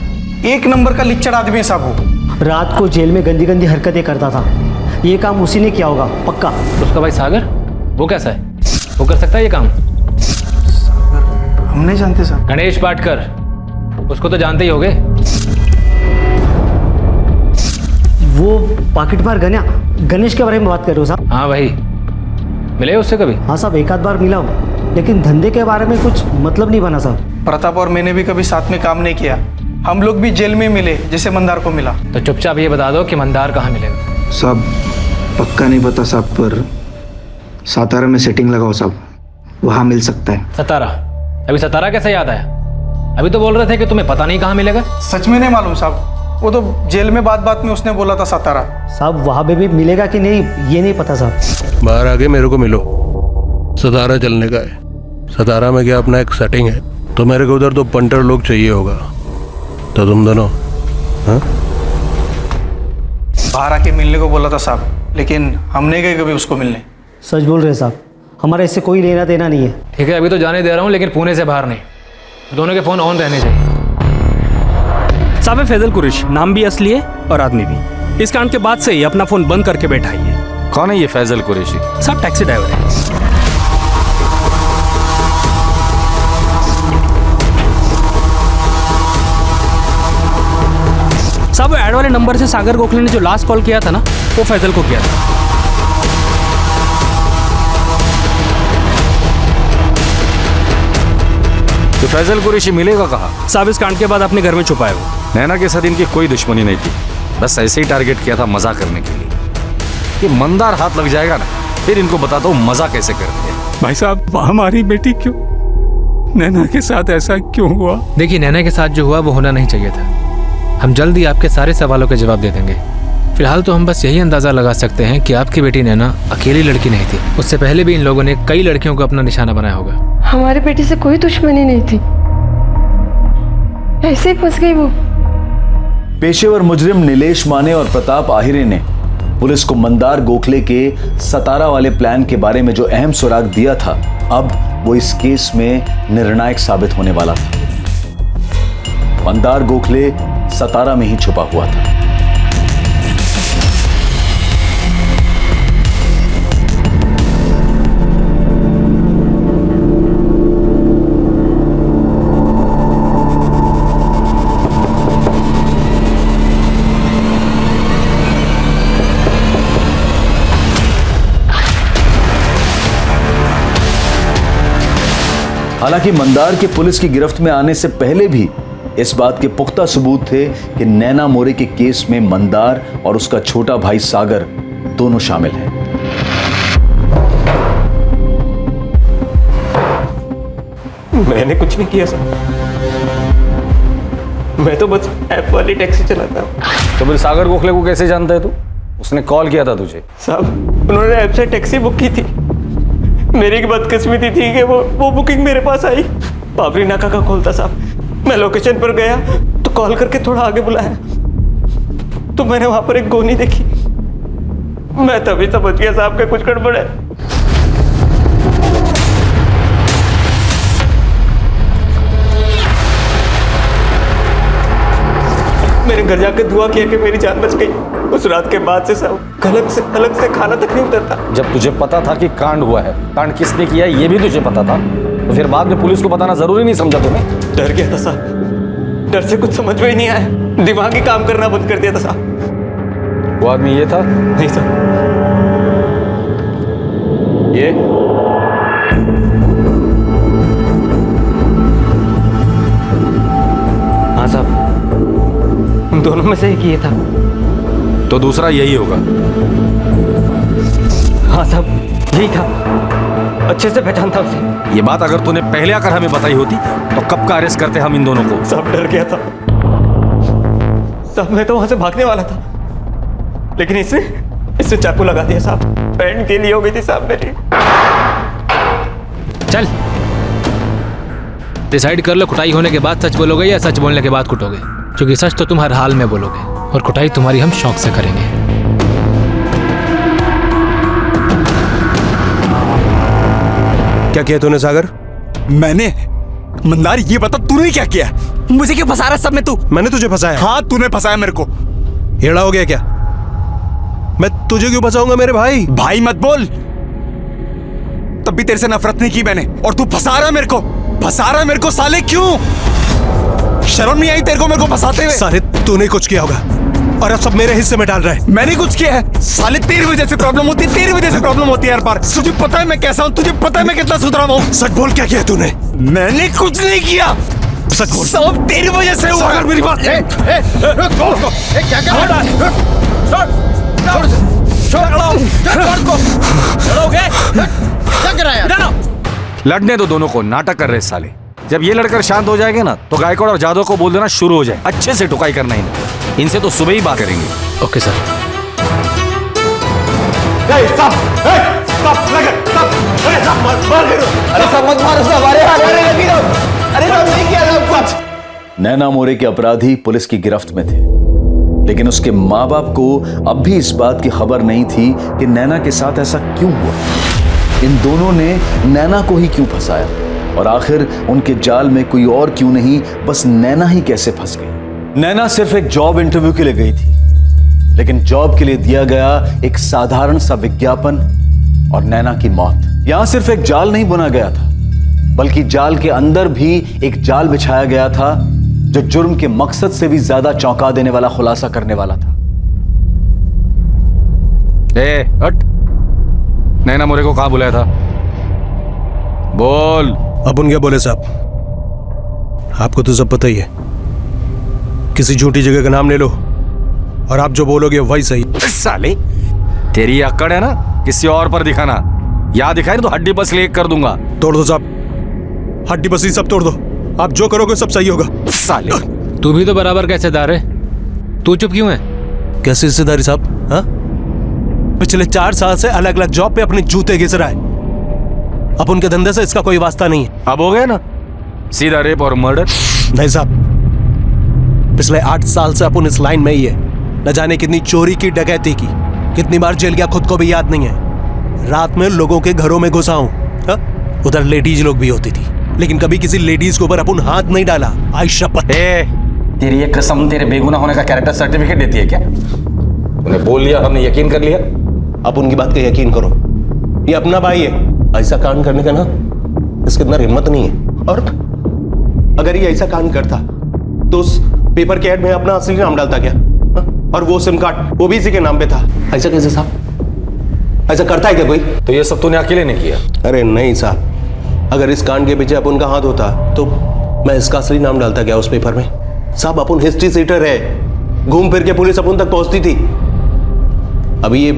1 नंबर का लिच्चड़ आदमी है साहब वो। रात को जेल में गंदी गंदी हरकतें करता था, ये काम उसी ने किया होगा पक्का। उसका भाई सागर, वो कैसा है? वो कर सकता है ये काम? हम नहीं जानते साहब। गणेश पाटकर, उसको तो जानते ही होगे। वो पॉकेट मार गणेश के बारे में बात कर रहे हो साहब? हाँ भाई, मिले उससे कभी? हाँ साहब, एक आध बार मिला हूँ, लेकिन धंधे के बारे में कुछ मतलब नहीं बना साहब। प्रताप और मैंने भी कभी साथ में काम नहीं किया, हम लोग भी जेल में मिले जैसे मंदार को मिला। तो चुपचाप ये बता दो कि मंदार कहाँ मिलेगा। साहब पक्का नहीं पता साहब, पर सातारा में सेटिंग लगाओ साहब, वहाँ मिल सकता है। सतारा? अभी सतारा कैसे याद आया? अभी तो बोल रहे थे कि तुम्हें पता नहीं कहाँ मिलेगा। सच में नहीं मालूम साहब, वो तो जेल में बात में उसने बोला था सतारा। साहब वहाँ पे भी मिलेगा कि नहीं ये नहीं पता साहब। बाहर आके मेरे को मिलो, सतारा चलने का है। सतारा में क्या अपना एक सेटिंग है, तो मेरे को उधर तो पंटर लोग चाहिए होगा, तो तुम दोनों बाहर आके मिलने को बोला था साहब, लेकिन हम नहीं गए कभी उसको मिलने। सच बोल रहे साहब, हमारा इससे कोई लेना देना नहीं है। ठीक है, अभी तो जाने दे रहा हूँ, लेकिन पुणे से बाहर नहीं। दोनों के फ़ोन ऑन रहने चाहिए। साहब फैजल कुरैश, नाम भी असली है और आदमी भी। इस कांड के बाद से ही अपना फोन बंद करके बैठा ही है। कौन है ये फैजल कुरैशी? साहब टैक्सी ड्राइवर है। साहब वो ऐड वाले नंबर से सागर गोखले ने जो लास्ट कॉल किया था ना, वो फैजल को किया था। तो फैजल कुरैशी मिलेगा कहाँ? साहब इस कांड के बाद अपने घर में छुपा है वो। नैना के साथ इनकी कोई दुश्मनी नहीं थी, बस ऐसे ही टारगेट किया था मजा करने के लिए। ये मंदार हाथ लग जाएगा ना, फिर इनको बताता हूँ मजा कैसे करते हैं। भाई साहब हमारी बेटी क्यों, नैना के साथ ऐसा क्यों हुआ? देखिए नैना के साथ जो हुआ वो होना नहीं चाहिए था। हम जल्द ही आपके सारे सवालों के जवाब दे देंगे। फिलहाल तो हम बस यही अंदाजा लगा सकते हैं कि आपकी बेटी नैना अकेली लड़की नहीं थी। उससे पहले भी इन लोगों ने कई लड़कियों को अपना निशाना बनाया होगा। हमारी बेटी से कोई दुश्मनी नहीं थी, ऐसे ही फंस गई वो। पेशेवर मुजरिम नीलेश माने और प्रताप आहिरे ने पुलिस को मंदार गोखले के सतारा वाले प्लान के बारे में जो अहम सुराग दिया था, अब वो इस केस में निर्णायक साबित होने वाला था। मंदार गोखले सतारा में ही छुपा हुआ था। हालांकि मंदार के पुलिस की गिरफ्त में आने से पहले भी इस बात के पुख्ता सबूत थे कि नैना मोरे के केस में मंदार और उसका छोटा भाई सागर दोनों शामिल हैं। मैंने कुछ नहीं किया सर, मैं तो बस ऐप वाली टैक्सी चलाता हूँ। तो फिर सागर गोखले को कैसे जानता है तू? उसने कॉल किया था तुझे? साहब उन्होंने ऐप से टैक्सी बुक की थी। मेरी बदकिस्मती थी कि वो बुकिंग मेरे पास आई। बाबरी नाका का कॉल था साहब। मैं लोकेशन पर गया तो कॉल करके थोड़ा आगे बुलाया तो मैंने वहां पर एक गोनी देखी। मैं तभी समझ गया साहब के कुछ गड़बड़ है। मेरे घर जाकर दुआ किया कि मेरी जान बच गई। उस रात के बाद से साहब अलग से खाना तक नहीं उतरता। जब तुझे पता था कि कांड हुआ है, कांड किसने किया है ये भी तुझे पता था, तो फिर बाद में पुलिस को बताना जरूरी नहीं समझा तुम्हें? डर गया था साहब, डर से कुछ समझ में ही नहीं आया, दिमाग ही काम करना बंद कर दिया था साहब। वो आदमी ये था? नहीं सर। ये हाँ साहब, उन दोनों में से एक ये था। तो दूसरा यही होगा? हाँ साहब यही था, अच्छे से पहचान था उसे। ये बात अगर तूने पहले आकर हमें बताई होती तो कब का अरेस्ट करते हम इन दोनों को? साहब डर गया था साहब, मैं तो वहां से भागने वाला था, लेकिन इससे चाकू लगा दिया साहब। पैंट के लिए हो गई थी साहब मेरी। चल डिसाइड कर लो, कुटाई होने के बाद सच बोलोगे या सच बोलने के बाद कुटोगे? क्योंकि सच तो तुम हर हाल में बोलोगे और कुटाई तुम्हारी हम शौक से करेंगे। क्या किया तूने सागर? मैंने? मंदार ये बता तूने क्या किया? मुझे क्यों फंसा रहा सब में तू? मैंने तुझे फंसाया? हाँ तूने फंसाया मेरे को। हेड़ा हो गया क्या? मैं तुझे क्यों फंसाऊंगा मेरे भाई? भाई मत बोल, तब भी तेरे से नफरत नहीं की मैंने, और तू फंसा रहा मेरे को, फंसा रहा मेरे को साले। क्यों? शर्म नहीं आई तेरे को मेरे को फंसाते हुए? साले तूने कुछ किया होगा और अब सब मेरे हिस्से में डाल रहा है। मैंने कुछ किया है? साले तेरी वजह से प्रॉब्लम होती है, तेरी वजह से प्रॉब्लम होती है हर बार। तुझे पता है मैं कैसा हूँ, तुझे पता है मैं कितना सुधरा हूँ। सच बोल, क्या किया तूने? मैंने कुछ नहीं किया, सच बोल। सब तेरी वजह से हुआ। सागर मेरी बात क्या कर रहा है? लड़ने दो दोनों को, नाटक कर रहे साले। जब ये लड़कर शांत हो जाएंगे ना तो गायकवाड़ और जादव को बोल देना शुरू हो जाए, अच्छे से टुकाई करना इनको। इनसे तो सुबह ही बात करेंगे। Okay sir. नैना मोरे के अपराधी पुलिस की गिरफ्त में थे, लेकिन उसके माँ बाप को अब भी इस बात की खबर नहीं थी कि नैना के साथ ऐसा क्यों हुआ। इन दोनों ने नैना को ही क्यों फंसाया, और आखिर उनके जाल में कोई और क्यों नहीं, बस नैना ही कैसे फंस गई। नैना सिर्फ एक जॉब इंटरव्यू के लिए गई थी, लेकिन जॉब के लिए दिया गया एक साधारण सा विज्ञापन और नैना की मौत। यहां सिर्फ एक जाल नहीं बुना गया था, बल्कि जाल के अंदर भी एक जाल बिछाया गया था जो जुर्म के मकसद से भी ज्यादा चौंका देने वाला खुलासा करने वाला था। हट। नैना मोरे को कहां बुलाया था? बोल। अपन क्या बोले साहब, आपको तो सब पता ही है। किसी झूठी जगह का नाम ले लो और आप जो बोलोगे वही सही। साले तेरी अक्कड़ है ना, किसी और पर दिखाना। याद दिखाए तो हड्डी बस लेक कर दूंगा। तोड़ दो साहब, हड्डी बसरी सब तोड़ दो। आप जो करोगे सब सही होगा। साले तू भी तो बराबर का हिस्सेदार है, तू चुप क्यों है? कैसे हिस्सेदारी साहब? हाँ, पिछले 4 साल से अलग अलग जॉब पे अपने जूते घिस रहा है। अब उनके धंधे से इसका कोई वास्ता नहीं है। अब हो गया ना सीधा रेप और मर्डर। नहीं साहब, पिछले 8 साल से अपन इस लाइन में ही है। न जाने कितनी चोरी की, डकैती की, कितनी बार जेल गया खुद को भी याद नहीं है। रात में लोगों के घरों में घुसा हूं। उधर लेडीज लोग भी होती थी, लेकिन कभी किसी लेडीज के ऊपर अपन हाथ नहीं डाला। आई शपथ। तेरी ये कसम तेरे बेगुनाह होने का कैरेक्टर सर्टिफिकेट देती है क्या? उन्हें बोल लिया, हमने यकीन कर लिया। अब उनकी बात का यकीन करो, ये अपना भाई है। ऐसा कांड करने का ना इसके अंदर हिम्मत नहीं है। और अगर ये ऐसा कांड करता तो उस पेपर के ऐड में अपना असली नाम डालता क्या? और वो सिम कार्ड वो भी इसी के नाम पे था। ऐसा कैसे साहब? ऐसा करता है क्या कोई? तो ये सब तूने अकेले नहीं किया? अरे नहीं साहब, अगर इस कांड के पीछे अपन का हाथ होता तो मैं इसका असली नाम डालता क्या उस पेपर में? साहब अपन हिस्ट्री सीटर है, घूम फिर के पुलिस अपन तक पहुंचती थी। अभी ये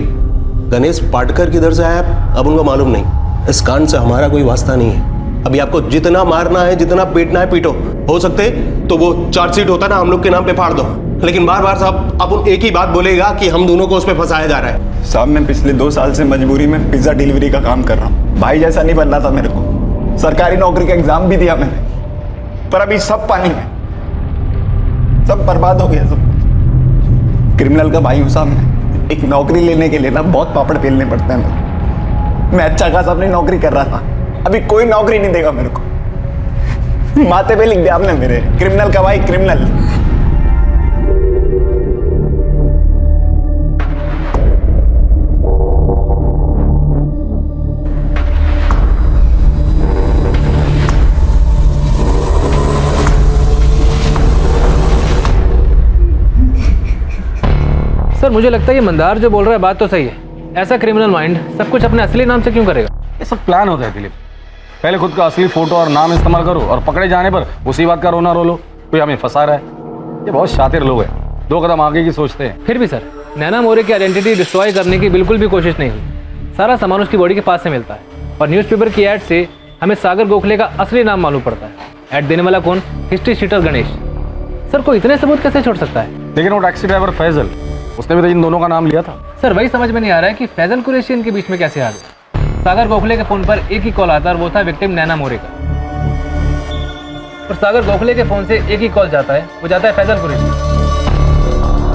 गणेश पाटकर किधर से आया अब उनको मालूम नहीं। इस कांड से हमारा कोई वास्ता नहीं है। अभी आपको जितना मारना है, जितना पीटना है पीटो। हो सकते तो वो चार्जशीट होता ना हम लोग के नाम पे फाड़ दो, लेकिन बार बार साहब अपन एक ही बात बोलेगा कि हम दोनों को उस पे फंसाया जा रहा है। साहब मैं पिछले 2 साल से मजबूरी में पिज्जा डिलीवरी का काम कर रहा हूँ। भाई जैसा नहीं बनना था मेरे को। सरकारी नौकरी का एग्जाम भी दिया मैंने, पर अभी सब पानी में, सब बर्बाद हो गया। सब क्रिमिनल का भाई हूँ साहब मैं। एक नौकरी लेने के लिए ना बहुत पापड़ बेलने पड़ते हैं। मैं अच्छा खासा अपनी नौकरी कर रहा था, अभी कोई नौकरी नहीं देगा मेरे को। माथे पे लिख दिया आपने मेरे, क्रिमिनल का भाई क्रिमिनल। सर मुझे लगता है ये मंदार जो बोल रहा है बात तो सही है। ऐसा क्रिमिनल माइंड सब कुछ अपने असली नाम से क्यों करेगा? ये सब प्लान होता है दिलीप। पहले खुद का असली फोटो और नाम इस्तेमाल करो और पकड़े जाने पर उसी बात का रोना रो लो कोई हमें फंसा रहा है। ये बहुत शातिर लोग हैं, 2 कदम आगे की सोचते हैं। फिर भी सर नैना मोरे की आइडेंटिटी डिस्ट्रॉय करने की बिल्कुल भी कोशिश नहीं हुई। सारा सामान उसकी बॉडी के पास से मिलता है और न्यूज़पेपर की ऐड से हमें सागर गोखले का असली नाम मालूम पड़ता है। ऐड देने वाला कौन? History sheeter Ganesh. सर को इतने सबूत कैसे छोड़ सकता है? लेकिन वो टैक्सी ड्राइवर फैजल, उसने भी तो इन दोनों का नाम लिया था। सर वही समझ में नहीं आ रहा है कि फैजल कुरैशी इनके बीच में कैसे आ गया। सागर गोखले के फोन पर एक ही कॉल आता है और वो था विक्टिम नैना मोरे का। और सागर गोखले के फोन से एक ही कॉल जाता है, वो जाता है फैजल कुरैशी।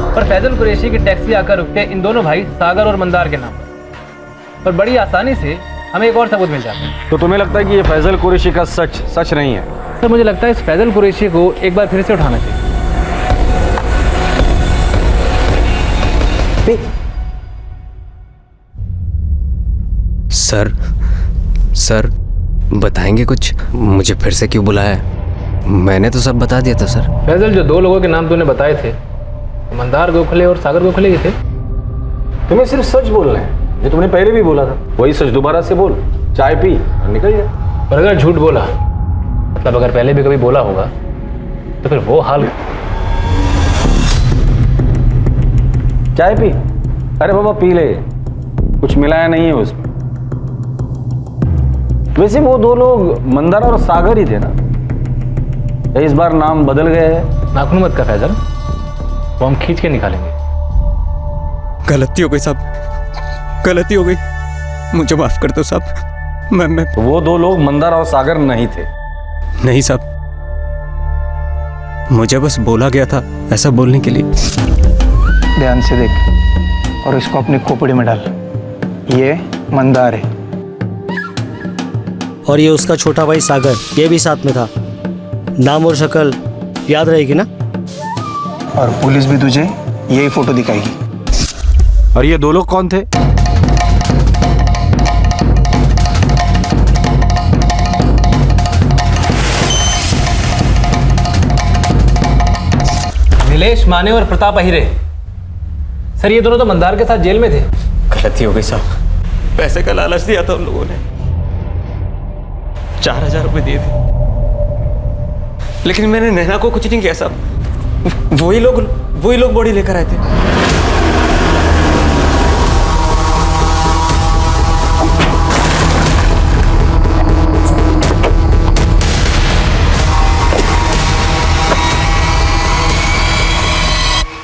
और फैजल कुरैशी की टैक्सी आकर रुकते इन दोनों भाई सागर और मंदार के नाम पर। और बड़ी आसानी से हमें एक और सबूत मिल जाता है। तो तुम्हें लगता है कि ये फैजल कुरैशी का सच नहीं है? सर मुझे लगता है इस फैजल कुरैशी को एक बार फिर से उठाना चाहिए। सर बताएंगे कुछ? मुझे फिर से क्यों बुलाया? मैंने तो सब बता दिया था सर। फैजल जो 2 लोगों के नाम तूने बताए थे, मंदार गोखले और सागर गोखले ही थे। तुम्हें सिर्फ सच बोलना है, जो तुमने पहले भी बोला था वही सच दोबारा से बोल। चाय पी और निकल जा। और अगर झूठ बोला मतलब अगर पहले भी कभी बोला होगा तो फिर वो हाल। चाय पी। अरे बाबा पी ले, कुछ मिलाया नहीं है उसमें। वैसे वो 2 लोग मंदार और सागर ही थे ना? या इस बार नाम बदल गए हैं? नाखून मत कर फैजल, वो हम खींच के निकालेंगे। गलती हो गई साहब, गलती हो गई, मुझे माफ कर दो साहब। मैं तो वो 2 लोग मंदार और सागर नहीं थे? नहीं साहब, मुझे बस बोला गया था ऐसा बोलने के लिए। ध्यान से देख और इसको अपनी खोपड़ी में डाल। ये मंदार है और ये उसका छोटा भाई सागर, ये भी साथ में था। नाम और शक्ल याद रहेगी ना? और पुलिस भी तुझे यही फोटो दिखाएगी। और ये दो लोग कौन थे? नीलेश माने और प्रताप अहिरे। सर ये दोनों तो मंदार के साथ जेल में थे। गलती हो गई साहब, पैसे का लालच दिया था उन लोगों ने, 4000 रुपए दिए थे, लेकिन मैंने नैना को कुछ नहीं किया साहब। वही लोग बॉडी लेकर आए थे।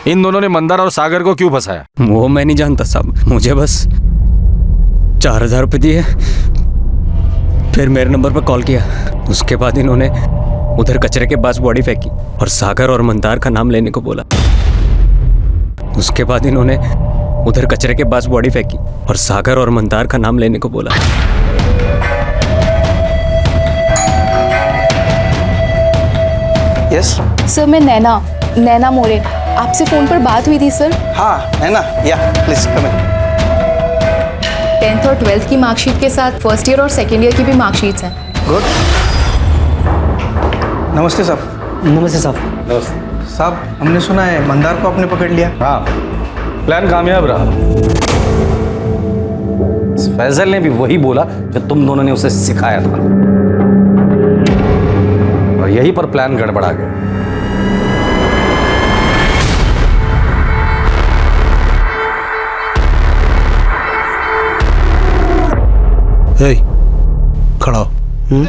इन दोनों ने मंदार और सागर को क्यों फंसाया? वो मैं नहीं जानता साहब, मुझे बस 4000 रुपए दिए, फिर मेरे नंबर पर कॉल किया। उसके बाद इन्होंने उधर कचरे के पास बॉडी फेंकी और सागर और मंदार का नाम लेने को बोला। उसके बाद इन्होंने उधर कचरे के पास बॉडी फेंकी और सागर और मंदार का नाम लेने को बोला। यस सर, मैं नैना मोरे, आपसे फोन पर बात हुई थी सर। हाँ नैना, या प्लीज कम इन। 10th और 12th की मार्कशीट के साथ फर्स्ट ईयर और सेकेंड ईयर की भी मार्कशीट्स हैं। गुड। नमस्ते साहब। नमस्ते साहब। नमस्ते साहब, हमने सुना है मंदार को आपने पकड़ लिया। हाँ, प्लान कामयाब रहा। फैजल ने भी वही बोला जो तुम दोनों ने उसे सिखाया था, और यहीं पर प्लान गड़बड़ा गया। हे, खड़ा हो।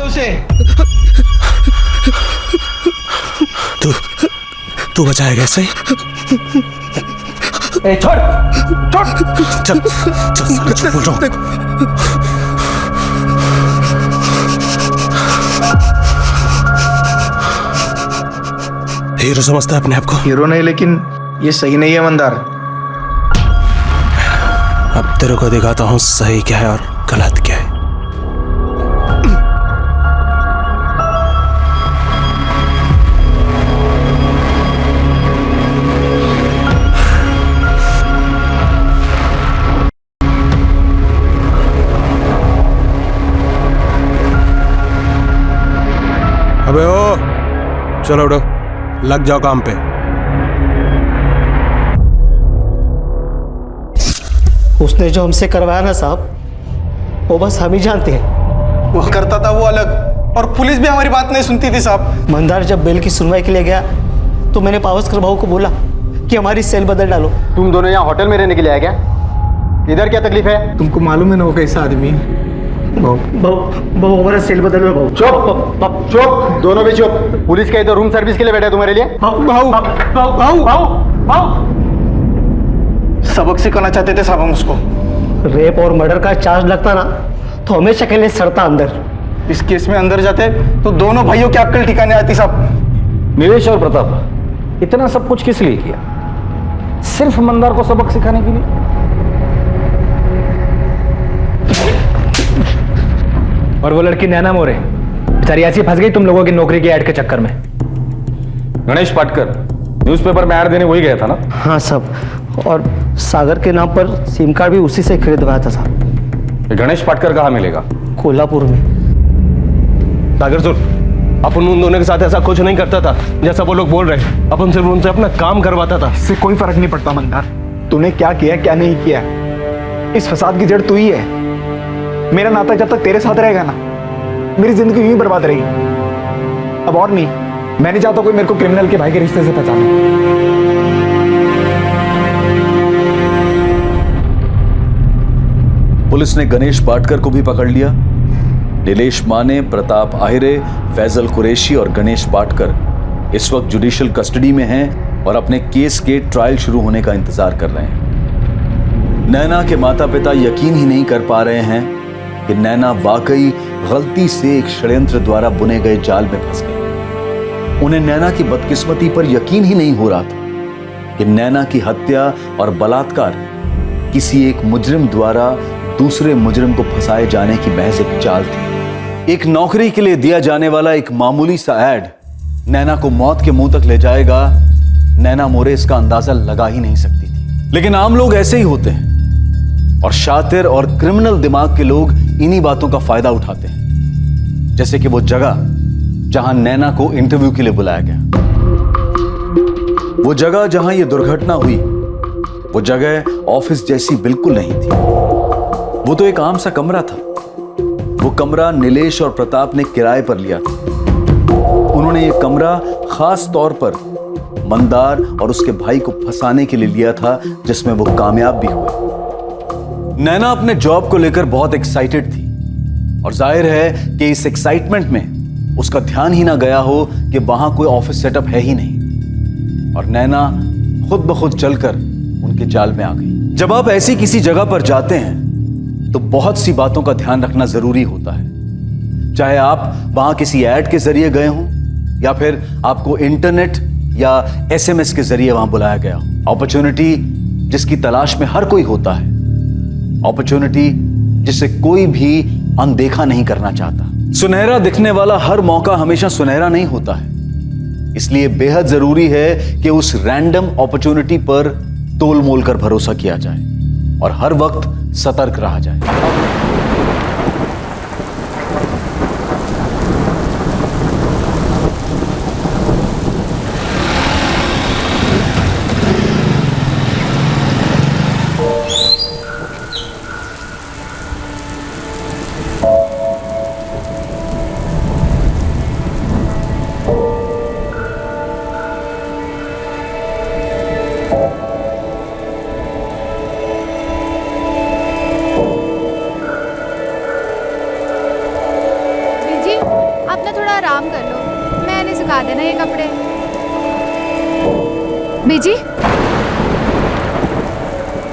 उसे तू बचाएगा ऐसे? छोड़ चल सच बोल रहा हूँ। हीरो समझता है अपने आप को? हीरो नहीं, लेकिन ये सही नहीं है मंदार। अब तेरे को दिखाता हूँ सही क्या है और गलत क्या है। अबे ओ, चलो उठो, लग जाओ काम पे। उसने जो हमसे करवाया ना साहब, वो बस हम ही जानते हैं। वो करता था वो अलग, और पुलिस भी हमारी बात नहीं सुनती थी साहब। मंदार जब बेल की सुनवाई के लिए गया तो मैंने पावस्कर भाऊ को बोला कि हमारी सेल बदल डालो। तुम दोनों यहाँ होटल में रहने के लिए आए क्या? इधर क्या तकलीफ है? तुमको मालूम है ना वो कैसा आदमी है? भाऊ हमारा सेल बदल लो भाऊ। चुप चुप, दोनों भी चुप। पुलिस का इधर रूम सर्विस के लिए बैठा है तुम्हारे लिए। सबक सिखाना चाहते थे साहब हम उसको। रेप और मर्डर का चार्ज लगता ना तो हमेशा के लिए सड़ता अंदर। इस केस में अंदर जाते तो दोनों भाइयों की अक्ल ठिकाने आती साहब। नीलेश और प्रताप, इतना सब कुछ किस लिए किया? सिर्फ मंदार को सबक सिखाने के लिए? और वो लड़की नैना मोरे बेचारी ऐसी फंस गई तुम लोगों की नौकरी की ऐड के चक्कर में। गणेश पाटकर न्यूज़पेपर में ऐड देने वही गया था ना? हाँ साहब, और सागर के नाम पर सिम कार्ड भी उसी से खरीदवाया था साहब। ये गणेश पाटकर कहाँ मिलेगा? कोल्हापुर में। सागर सुन, अपन उन दोनों के साथ ऐसा कुछ नहीं करता था जैसा वो लोग बोल रहे। अपन सिर्फ उनसे अपना काम करवाता था। इससे कोई फर्क नहीं पड़ता मंदार, तूने क्या किया क्या नहीं किया। इस फसाद की जड़ तू ही है। मेरा नाता जब तक तेरे साथ रहेगा ना, मेरी जिंदगी यूं ही बर्बाद रहेगी। अब और नहीं, मैं नहीं चाहता कोई मेरे को क्रिमिनल के भाई के रिश्ते से पहचाने। पुलिस ने गणेश पाटकर को भी पकड़ लिया। नीलेश माने, प्रताप आहिरे, फैजल कुरैशी और गणेश पाटकर इस वक्त जुडिशियल कस्टडी में हैं और अपने केस के ट्रायल शुरू होने का इंतजार कर रहे हैं। नैना के माता पिता यकीन ही नहीं कर पा रहे हैं कि नैना वाकई गलती से एक षड्यंत्र द्वारा बुने गए जाल में फंस गई। उन्हें नैना की बदकिस्मती पर यकीन ही नहीं हो रहा था कि नैना की हत्या और बलात्कार किसी एक मुजरिम द्वारा दूसरे मुजरिम को फंसाए जाने की महज एक चाल थी। एक नौकरी के लिए दिया जाने वाला एक मामूली सा ऐड नैना को मौत के मुंह तक ले जाएगा, नैना मोरे इसका अंदाजा लगा ही नहीं सकती थी। लेकिन आम लोग ऐसे ही होते हैं। और शातिर और क्रिमिनल दिमाग के लोग इन्हीं बातों का फायदा उठाते हैं। जैसे कि वो जगह जहां नैना को इंटरव्यू के लिए बुलाया गया, वो जगह जहां ये दुर्घटना हुई, वो जगह ऑफिस जैसी बिल्कुल नहीं थी। वो तो एक आम सा कमरा था। वो कमरा नीलेश और प्रताप ने किराए पर लिया था। उन्होंने ये कमरा खास तौर पर मंदार और उसके भाई को फंसाने के लिए लिया था, जिसमें वो कामयाब भी हुए। नैना अपने जॉब को लेकर बहुत एक्साइटेड थी और जाहिर है कि इस एक्साइटमेंट में उसका ध्यान ही ना गया हो कि वहां कोई ऑफिस सेटअप है ही नहीं, और नैना खुद ब खुद चलकर उनके जाल में आ गई। जब आप ऐसी किसी जगह पर जाते हैं तो बहुत सी बातों का ध्यान रखना जरूरी होता है, चाहे आप वहां किसी ऐड के जरिए गए हों या फिर आपको इंटरनेट या एसएमएस के जरिए वहां बुलाया गया हो। अपॉर्चुनिटी जिसकी तलाश में हर कोई होता है, अपॉर्चुनिटी जिसे कोई भी अनदेखा नहीं करना चाहता। सुनहरा दिखने वाला हर मौका हमेशा सुनहरा नहीं होता है, इसलिए बेहद जरूरी है कि उस रैंडम अपॉर्चुनिटी पर तोल मोल कर भरोसा किया जाए और हर वक्त सतर्क रहा जाए। बीजी,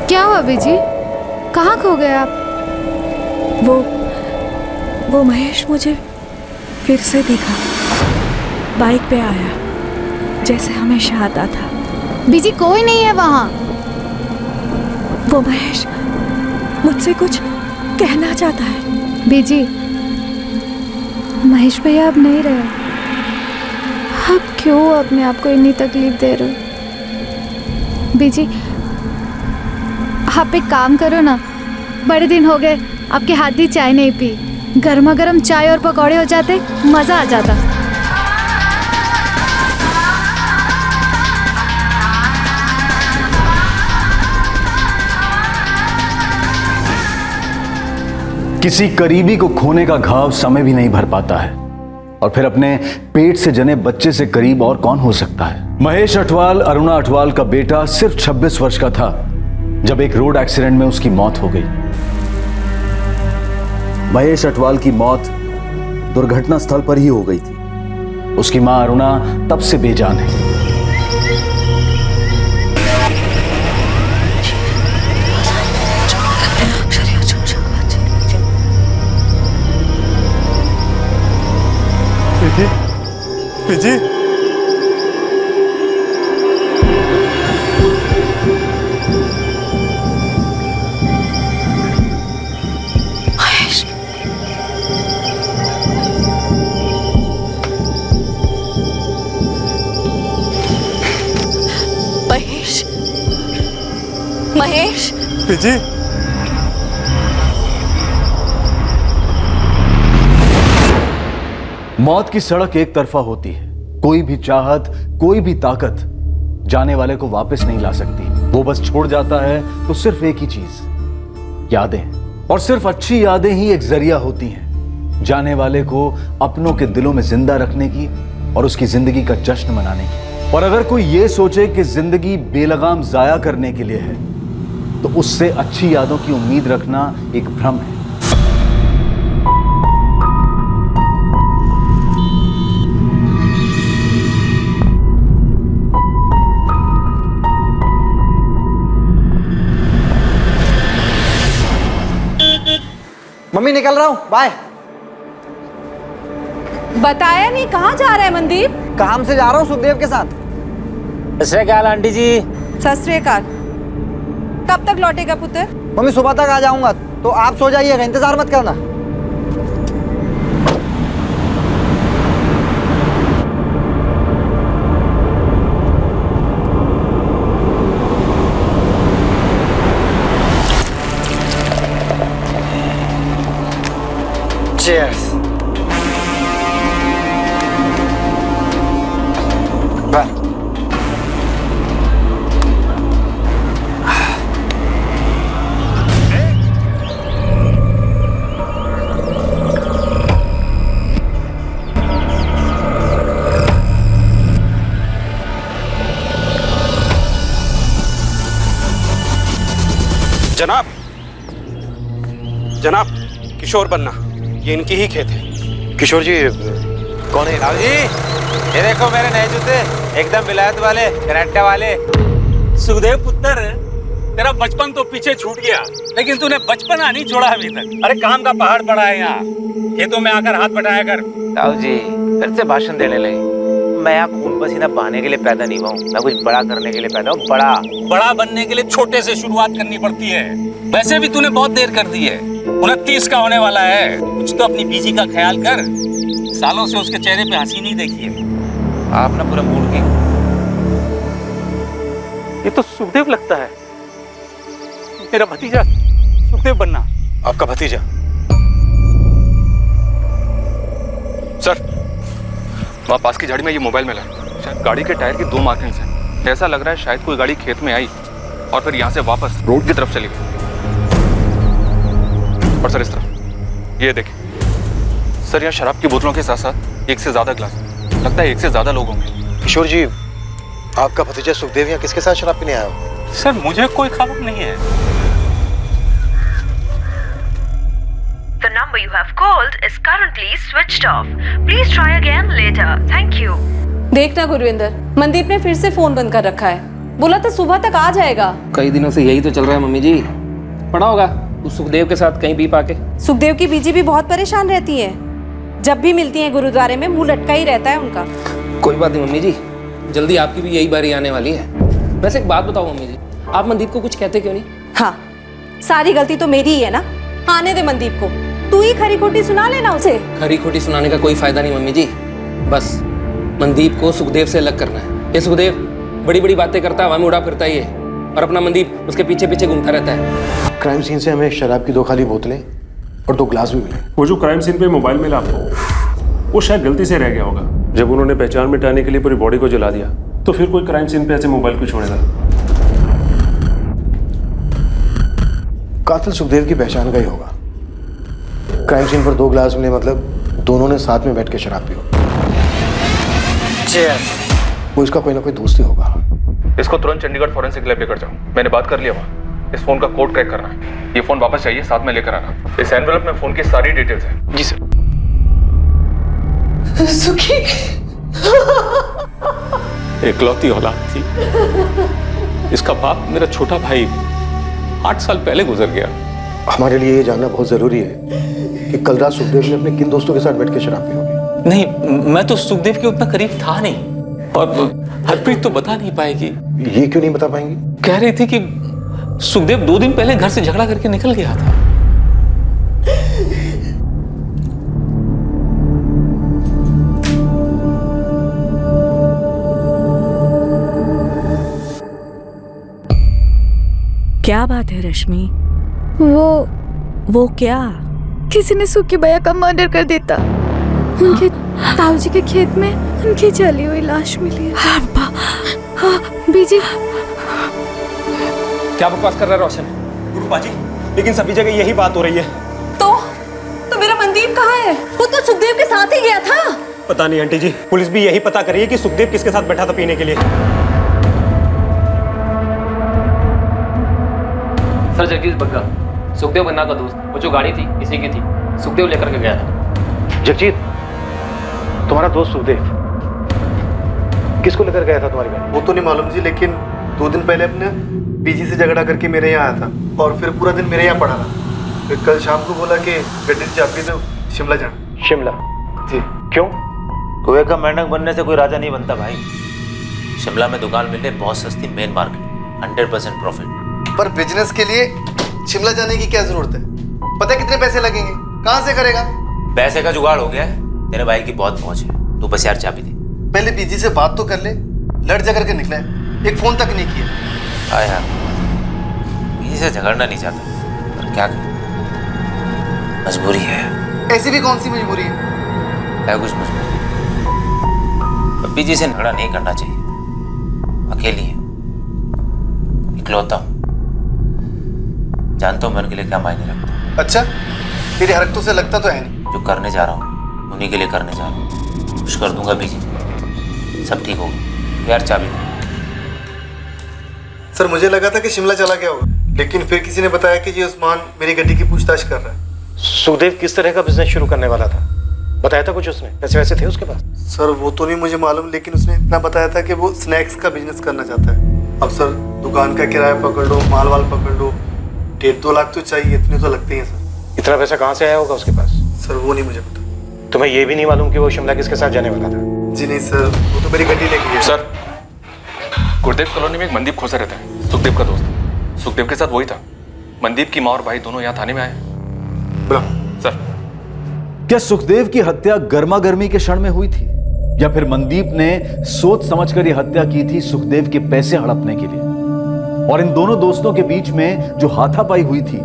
क्या हुआ बीजी? कहाँ खो गए आप? वो महेश मुझे फिर से दिखा, बाइक पे आया जैसे हमेशा आता था। बीजी कोई नहीं है वहाँ। वो महेश मुझसे कुछ कहना चाहता है। बीजी, महेश भैया अब नहीं रहे। अब क्यों अपने आप को इतनी तकलीफ दे रहे हो? बीजी, आप एक काम करो ना, बड़े दिन हो गए आपके हाथ की चाय नहीं पी। गर्मा गर्म चाय और पकौड़े हो जाते, मज़ा आ जाता। किसी करीबी को खोने का घाव समय भी नहीं भर पाता है, और फिर अपने पेट से जने बच्चे से करीब और कौन हो सकता है। महेश अटवाल अरुणा अटवाल का बेटा सिर्फ 26 वर्ष का था जब एक रोड एक्सीडेंट में उसकी मौत हो गई। महेश अटवाल की मौत दुर्घटना स्थल पर ही हो गई थी। उसकी मां अरुणा तब से बेजान है। पिजी, महेश, महेश, पिजी, मौत की सड़क एक तरफा होती है। कोई भी चाहत, कोई भी ताकत जाने वाले को वापस नहीं ला सकती। वो बस छोड़ जाता है तो सिर्फ एक ही चीज, यादें। और सिर्फ अच्छी यादें ही एक जरिया होती हैं जाने वाले को अपनों के दिलों में जिंदा रखने की और उसकी जिंदगी का जश्न मनाने की। और अगर कोई ये सोचे कि जिंदगी बेलगाम जाया करने के लिए है, तो उससे अच्छी यादों की उम्मीद रखना एक भ्रम है। मम्मी निकल रहा हूँ, बाय। बताया नहीं कहाँ जा रहा है मनदीप? काम से जा रहा हूँ सुखदेव के साथ। सत श्री अकाल आंटी जी। सत श्री अकाल। कब तक लौटेगा पुत्र? मम्मी सुबह तक आ जाऊंगा, तो आप सो जाइएगा, इंतजार मत करना। Cheers. जनाब, जनाब, किशोर बन्ना, ये इनकी ही खेत है। किशोर जी कौन है? राव जी, ये देखो मेरे नए जूते, एकदम विलायत वाले, कराटे वाले। सुखदेव पुत्र, तेरा बचपन तो पीछे छूट गया, लेकिन तूने बचपना नहीं छोड़ा अभी तक। अरे काम का पहाड़ पड़ा है यहाँ, खेतों में आकर हाथ बटाया कर। राव जी, फिर से भाषण देने लगे। मैं यहाँ खून पसीना बहाने के लिए पैदा नहीं हुआ हूँ, मैं कुछ बड़ा करने के लिए पैदा हूँ। बड़ा बनने के लिए छोटे से शुरुआत करनी पड़ती है। वैसे भी तूने बहुत देर कर दी है, 29 का होने वाला है। कुछ तो अपनी बीजी का ख्याल कर, सालों से उसके चेहरे पे हंसी नहीं देखी है। आप ना पूरा मूड की। ये तो सुखदेव लगता है, मेरा भतीजा सुखदेव बन्ना। आपका भतीजा? सर, वहाँ पास की झाड़ी में ये मोबाइल मिला। शायद गाड़ी के टायर की 2 मार्किंग्स हैं। ऐसा लग रहा है शायद कोई गाड़ी खेत में आई और फिर यहाँ से वापस रोड की तरफ चली गई। और सर इस तरफ ये देखिए सर, यहाँ शराब की बोतलों के साथ साथ 1 से ज्यादा गिलास, लगता है 1 से ज्यादा लोग होंगे। किशोर जी, आपका भतीजा सुखदेव यहाँ किसके साथ शराब पीने आया हो? सर मुझे कोई खबर नहीं है। The number you have called is currently switched off. Please try again later. Thank you. देखना गुरविंदर, मनदीप ने फिर से फोन बंद कर रखा है। बोला था सुबह तक आ जाएगा। कई दिनों से यही तो चल रहा है मम्मी जी। पड़ा होगा उस सुखदेव के साथ कहीं पी पाके। सुखदेव की बीजी भी बहुत परेशान रहती है, जब भी मिलती है गुरुद्वारे में मुंह लटका ही रहता है उनका। कोई बात नहीं मम्मी जी, जल्दी आपकी भी यही बारी आने वाली है। वैसे एक बात बताओ मम्मी जी, आप मनदीप को कुछ कहते क्यों नहीं? हाँ, सारी गलती तो मेरी ही है ना। आने दे मनदीप को, तू ही खरी खोटी सुना लेना उसे। खरी खोटी सुनाने का कोई फायदा नहीं मम्मी जी, बस मनदीप को सुखदेव से अलग करना है। ये सुखदेव बड़ी बड़ी बातें करता है, हवा में उड़ा फिरता ही है, और अपना मनदीप उसके पीछे पीछे घूमता रहता है। क्राइम सीन से हमें शराब की 2 खाली बोतलें और 2 ग्लास भी मिले। वो जो क्राइम सीन पे मोबाइल मिला आपको, वो शायद गलती से रह गया होगा। जब उन्होंने पहचान मिटाने के लिए पूरी बॉडी को जला दिया, तो फिर कोई क्राइम सीन पे ऐसे मोबाइल क्यों छोड़ेगा? कातिल सुखदेव की पहचान का ही होगा। क्राइम सीन पर 2 ग्लास मिले, मतलब दोनों ने साथ में बैठ के शराब पी होगी। वो इसका कोई ना कोई दोस्त ही होगा। इसको तुरंत चंडीगढ़ फॉरेंसिक लैब लेकर जाओ, मैंने बात कर लिया वहाँ। इस फोन का कोड क्रैक करना है, ये फोन वापस चाहिए, साथ में लेकर आना। इस एनवेलप में फोन की सारी डिटेल्स हैं। जी सर। सुखी एकलौती औलाद थी, इसका बाप मेरा छोटा भाई 8 साल पहले गुजर गया। हमारे लिए ये जानना बहुत जरूरी है कि कल रात सुखदेव ने अपने किन दोस्तों के साथ बैठ के शराब पी होगी। नहीं, मैं तो सुखदेव के उतना करीब था नहीं, और हरप्रीत तो बता नहीं पाएगी। ये क्यों नहीं बता पाएंगी? कह रही थी कि सुखदेव 2 दिन पहले घर से झगड़ा करके निकल गया था। क्या बात है रश्मि? वो क्या? किसी ने सुखी भैया का मर्डर कर देता। उनके ताऊजी के खेत में उनकी जली हुई लाश मिली है। हाँ, बीजी। क्या बकवास कर रहा है रोशन? गुरुपा जी, लेकिन सभी जगह यही बात हो रही है। तो मेरा मनदीप कहाँ है? वो तो सुखदेव के साथ ही गया था। पता नहीं आंटी जी, पुलिस भी यही पता कर रही है कि सुखदेव किसके साथ बैठा था पीने के लिए। सर जगदीश बग्गा, सुखदेव बन्ना का दोस्त, वो जो गाड़ी थी इसी की थी, सुखदेव लेकर के गया था। जगजीत, तुम्हारा दोस्त सुखदेव किसको लेकर गया था तुम्हारी गाड़ी? वो तो नहीं मालूम जी, लेकिन 2 दिन पहले अपने बीजी से झगड़ा करके मेरे यहाँ आया था और फिर पूरा दिन मेरे यहाँ पड़ा रहा। फिर कल शाम को बोला कि गड्डी से चाबी दो, शिमला जाना। शिमला? जी। क्यों? कुएं का मेंढक बनने से कोई राजा नहीं बनता भाई। शिमला में दुकान मिल रही बहुत सस्ती, मेन मार्केट, 100% प्रॉफिट। पर बिजनेस के लिए शिमला जाने की क्या जरूरत है? पता है कितने पैसे लगेंगे? कहाँ से करेगा? पैसे का जुगाड़ हो गया है, तेरे भाई की बहुत पहुंच है, तू बस यार चाबी दे। पहले बीजी से बात तो कर ले, लड़ झगड़ के निकला है, एक फोन तक नहीं किया। हाँ यार, बीजी से झगड़ना नहीं चाहता, पर क्या करूं, मजबूरी है। ऐसी भी कौन सी मजबूरी है? है कुछ मजबूरी? पप्पी जी से झगड़ा नहीं करना चाहिए। अकेली है, इकलौता हूँ, जानता हूँ मैं उनके लिए क्या मायने रखता हूँ। अच्छा, तेरी हरकतों से लगता तो है नहीं। जो करने जा रहा हूँ उन्हीं के लिए करने जा रहा हूँ। कुछ कर दूंगा बीजी, सब ठीक होगा। यार चाबी दो। सर मुझे लगा था कि शिमला चला गया होगा, लेकिन फिर किसी ने बताया कि ये उस्मान मेरी गड्डी की पूछताछ कर रहा है। सुखदेव किस तरह का बिजनेस शुरू करने वाला था? बताया था कुछ उसने? पैसे वैसे थे उसके पास? सर वो तो नहीं मुझे मालूम, लेकिन उसने इतना बताया था कि वो स्नैक्स का बिजनेस करना चाहता है। अब सर दुकान का किराया पकड़ लो, माल वाल पकड़ लो, 1.5-2 लाख तो चाहिए, इतने तो लगते हैं सर। इतना पैसा कहाँ से आया होगा उसके पास? सर वो नहीं मुझे पता। तुम्हें ये भी नहीं मालूम कि वो शिमला किसके साथ जाने वाला था? जी नहीं सर, वो तो मेरी गड्डी लेके गया। सर, गुरुदेव कॉलोनी में एक मनदीप खोसा रहता है, सुखदेव का दोस्त। सुखदेव के साथ वही था। मनदीप की माँ और भाई दोनों यहाँ थाने में आए। सर, क्या सुखदेव की हत्या गर्मा गर्मी के क्षण में हुई थी, या फिर मनदीप ने सोच समझकर यह हत्या की थी सुखदेव के पैसे हड़पने के लिए? और इन दोनों दोस्तों के बीच में जो हाथापाई हुई थी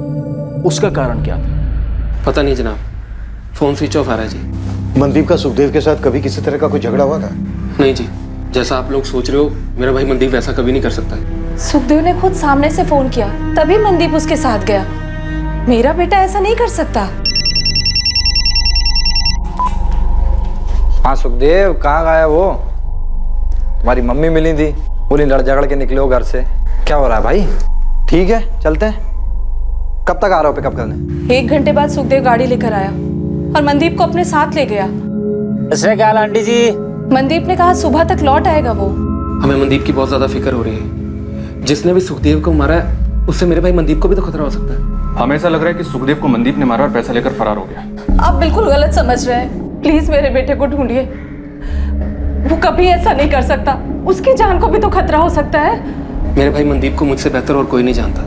उसका कारण क्या था? पता नहीं जनाब, फोन स्विच ऑफ आ रहा है जी। मनदीप का सुखदेव के साथ कभी किसी तरह का कोई झगड़ा हुआ था? नहीं जी, जैसा आप लोग सोच रहे हो मेरा भाई मनदीप वैसा कभी नहीं कर सकता है। सुखदेव ने खुद सामने से फोन किया, तभी मनदीप उसके साथ गया। मेरा बेटा ऐसा नहीं कर सकता। हाँ सुखदेव, कहाँ गया वो? तुम्हारी मम्मी मिली थी, बोली लड़ झगड़ के निकले हो घर से। क्या हो रहा है भाई? ठीक है, चलते हैं। कब तक आ रहे हो पिकअप करने? 1 घंटे बाद सुखदेव गाड़ी लेकर आया और मनदीप को अपने साथ ले गया। इससे क्या आंटी जी? मनदीप ने कहा सुबह तक लौट आएगा वो। हमें मनदीप की बहुत ज्यादा फिक्र हो रही है। जिसने भी सुखदेव को मारा है उससे मेरे भाई मनदीप को भी तो खतरा हो सकता है। हमें ऐसा लग रहा है कि सुखदेव को मनदीप ने मारा और पैसा लेकर फरार हो गया। आप बिल्कुल गलत समझ रहे हैं। प्लीज मेरे बेटे को ढूंढिए, वो कभी ऐसा नहीं कर सकता। उसकी जान को भी तो खतरा हो सकता है। मेरे भाई मनदीप को मुझसे बेहतर और कोई नहीं जानता।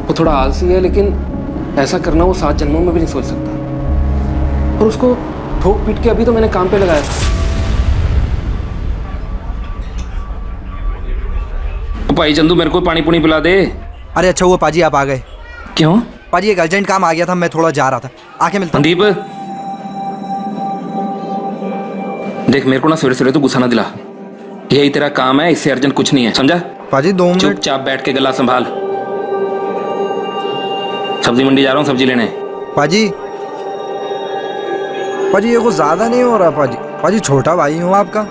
वो थोड़ा आलसी है, लेकिन ऐसा करना वो 7 जन्मों में भी नहीं सोच सकता। और उसको ठोक पीट के अभी तो मैंने काम पे लगाया था। भाई चंदू, मेरे को पानी पुनी पिला दे। अरे अच्छा हुआ पाजी आप आ गए। क्यों? पाजी एक अर्जेंट काम आ गया था, मैं थोड़ा जा रहा था, आके मिलता हूं। मनदीप देख, मेरे को ना सवेरे तू गुस्सा ना दिला। यही तेरा काम है, इससे अर्जेंट कुछ नहीं है, समझा? पाजी 2 मिनट चुपचाप बैठ के गला संभाल। सब्जी मंडी जा रहा हूँ सब्जी लेने। पाजी पाजी ये कुछ ज्यादा नहीं हो रहा पाजी? पाजी छोटा भाई हूँ आपका,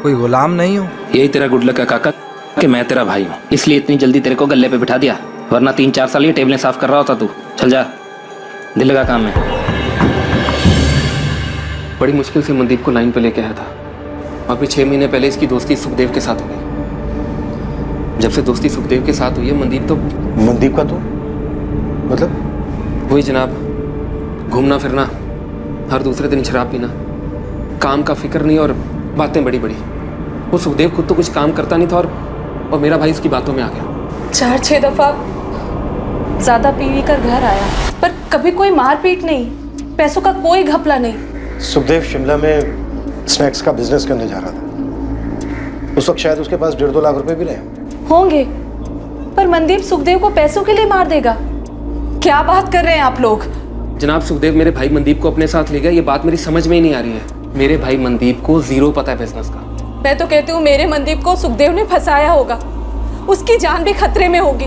कोई गुलाम नहीं हूँ। यही तेरा गुड लक है काका कि मैं तेरा भाई हूँ, इसलिए इतनी जल्दी तेरे को गले पे बिठा दिया, वरना 3-4 साल ये टेबलें साफ कर रहा होता तू। चल जा, दिल लगा काम में। बड़ी मुश्किल से मनदीप को लाइन पे लेके आया था। अभी 6 महीने पहले इसकी दोस्ती सुखदेव के साथ हो गई। जब से दोस्ती सुखदेव के साथ हुई है, मनदीप तो मनदीप का तो मतलब वही जनाब, घूमना फिरना, हर दूसरे दिन शराब पीना, काम का फिक्र नहीं और बातें बड़ी बड़ी। वो सुखदेव खुद तो कुछ काम करता नहीं था और मेरा भाई इसकी बातों में आ गया। 4-6 दफा ज्यादा पी कर घर आया, पर कभी कोई मारपीट नहीं, पैसों का कोई घपला नहीं। सुखदेव शिमला में स्नैक्स का बिजनेस करने जा रहा था। उस वक्त शायद उसके पास 1.5-2 लाख रुपए भी रहे होंगे, पर मनदीप सुखदेव को पैसों के लिए मार देगा? क्या बात कर रहे हैं आप लोग? जनाब, सुखदेव मेरे भाई मनदीप को अपने साथ ले गया, ये बात मेरी समझ में ही नहीं आ रही है। मेरे भाई मनदीप को 0 पता है बिजनेस का। मैं तो कहती हूँ मेरे मनदीप को सुखदेव ने फंसाया होगा, उसकी जान भी खतरे में होगी।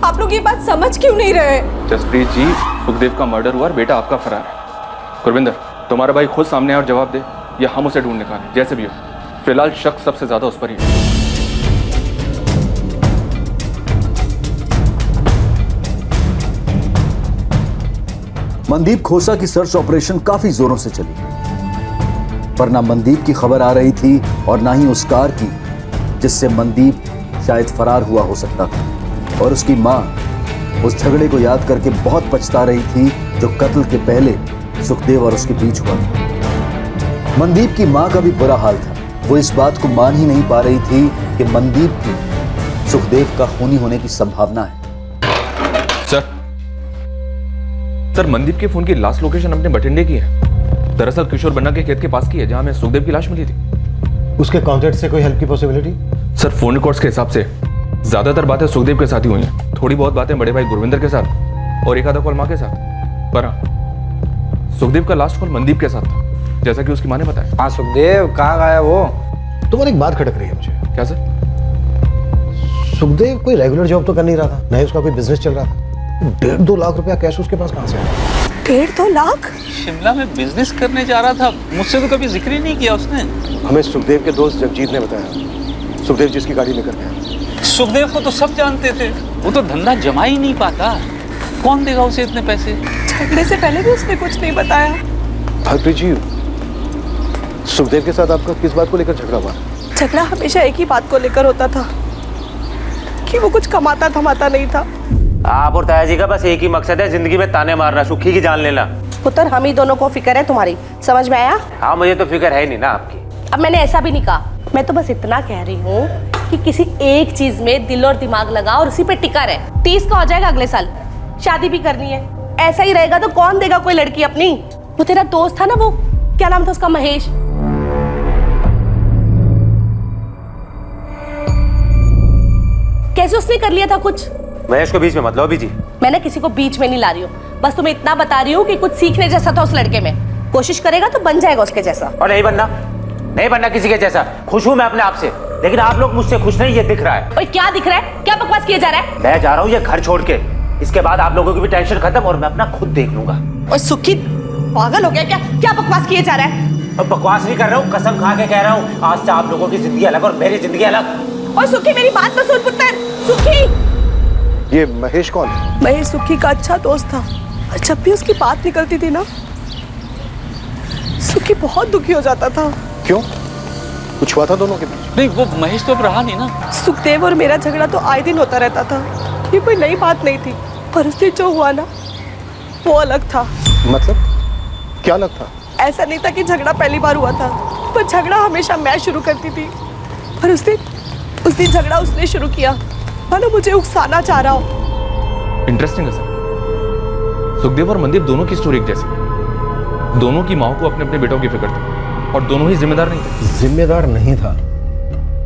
आप लोग ये बात समझ क्यों नहीं रहे? जसप्रीत जी, सुखदेव का मर्डर हुआ और बेटा आपका फरार है। गुरविंदर, तुम्हारा भाई खुद सामने आए और जवाब दे, या हम उसे ढूंढ निकालें, जैसे भी हो। फिलहाल शक सबसे ज्यादा उस पर ही है। मनदीप खोसा की सर्च ऑपरेशन काफी जोरों से चली, पर ना मनदीप की खबर आ रही थी और ना ही उस कार की जिससे मनदीप शायद फरार हुआ हो सकता था। और उसकी मां उस झगड़े को याद करके बहुत पछता रही थी जो कत्ल के पहले सुखदेव और उसके बीच हुआ था। मनदीप की मां का भी बुरा हाल था। वो इस बात को मान ही नहीं पा रही थी कि मनदीप की सुखदेव का खूनी होने की संभावना है। सर, मनदीप के फोन की लास्ट लोकेशन अपने बठिंडे की है। दरअसल किशोर बन्ना के खेत के पास की है, जहां में सुखदेव की लाश मिली थी। उसके कॉन्टैक्ट से कोई हेल्प की पॉसिबिलिटी? सर, फोन रिकॉर्ड्स के हिसाब से ज्यादातर बातें सुखदेव के साथ ही हुई हैं। थोड़ी बहुत बातें बड़े भाई गुरविंदर के साथ और एक आधा कॉल मां के साथ। पर हाँ, सुखदेव का लास्ट कॉल मनदीप के साथ था, जैसा कि उसकी माँ ने बताया। हाँ सुखदेव कहाँ गया वो? तुम्हारी एक बात खटक रही है मुझे। क्या सर? सुखदेव कोई रेगुलर जॉब तो कर नहीं रहा था, नहीं उसका कोई बिजनेस चल रहा था। 1.5-2 लाख रुपया कैश उसके पास कहाँ से आया? 1.5-2 लाख? शिमला में बिजनेस करने जा रहा था, मुझसे तो कभी जिक्र ही नहीं किया उसने। हमें सुखदेव के दोस्त जगजीत ने बताया, सुखदेव जिसकी गाड़ी लेकर गया। सुखदेव को तो सब जानते थे, वो तो धंधा जमा ही नहीं पाता, कौन देगा उसे इतने पैसे? झगड़े से पहले भी उसने कुछ नहीं बताया। हरप्रीत जी, सुखदेव के साथ आपका किस बात को लेकर झगड़ा हुआ? झगड़ा हमेशा एक ही बात को लेकर होता था कि वो कुछ कमाता धमाता नहीं था। आप और ताया जी का बस एक ही मकसद है, जिंदगी में ताने मारना, सुखी की जान लेना। पुत्र, हम ही दोनों को फिक्र है तुम्हारी, समझ में आया? हाँ, मुझे तो फिक्र है ही नहीं ना आपकी। अब मैंने ऐसा भी नहीं कहा, मैं तो बस इतना कह रही हूँ कि किसी एक चीज में दिल और दिमाग लगा और उसी पे टिका रहे। 30 का हो जाएगा अगले साल, शादी भी करनी है। ऐसा ही रहेगा तो कौन देगा कोई लड़की अपनी? वो तेरा दोस्त था ना, वो क्या नाम था उसका, महेश। कैसे उसने कर लिया था कुछ? महेश को बीच में मत लो बीजी। मैंने किसी को बीच में नहीं ला रही हूँ, बस तुम्हें इतना बता रही हूँ कि कुछ सीखने जैसा था उस लड़के में। कोशिश करेगा तो बन जाएगा उसके जैसा। और नहीं बनना किसी के जैसा। खुश हूँ मैं अपने आप से, लेकिन आप लोग मुझसे खुश नहीं, ये दिख रहा है। ओए क्या दिख रहा है? क्या बकवास किया जा रहा है? मैं जा रहा हूँ ये घर छोड़ के, इसके बाद आप लोगों की भी टेंशन खत्म और मैं अपना खुद देख लूंगा। ओए सुखी, पागल हो गया क्या? क्या बकवास किए जा रहा है? अब बकवास नहीं कर रहा हूँ, कसम खा के कह रहा हूँ, आज से आप लोगों की जिंदगी अलग और मेरी जिंदगी अलग। ओए सुखी, मेरी बात तो सुन पुत्र। सुखी, ये महेश कौन है? महेश सुखी का अच्छा दोस्त था, और जब भी उसकी बात निकलती थी ना, सुखी बहुत दुखी हो जाता था। क्यों? कुछ हुआ था दोनों के बीच? नहीं, वो महेश तो अब रहा नहीं ना। सुखदेव और मेरा झगड़ा तो आए दिन होता रहता था, ये कोई नई बात नहीं थी, पर उस दिन जो हुआ ना, वो अलग था। मतलब क्या अलग था? ऐसा नहीं था कि झगड़ा पहली बार हुआ था, पर झगड़ा हमेशा मैं शुरू करती थी, पर उस दिन झगड़ा उसने शुरू किया, मानो मुझे उकसाना चाह रहा हो। इंटरेस्टिंग है सर। सुखदेव और मनदीप दोनों की स्टोरी एक जैसी है। दोनों की माँ को अपने अपने बेटों की फिक्र थी और दोनों ही जिम्मेदार नहीं थे। जिम्मेदार नहीं था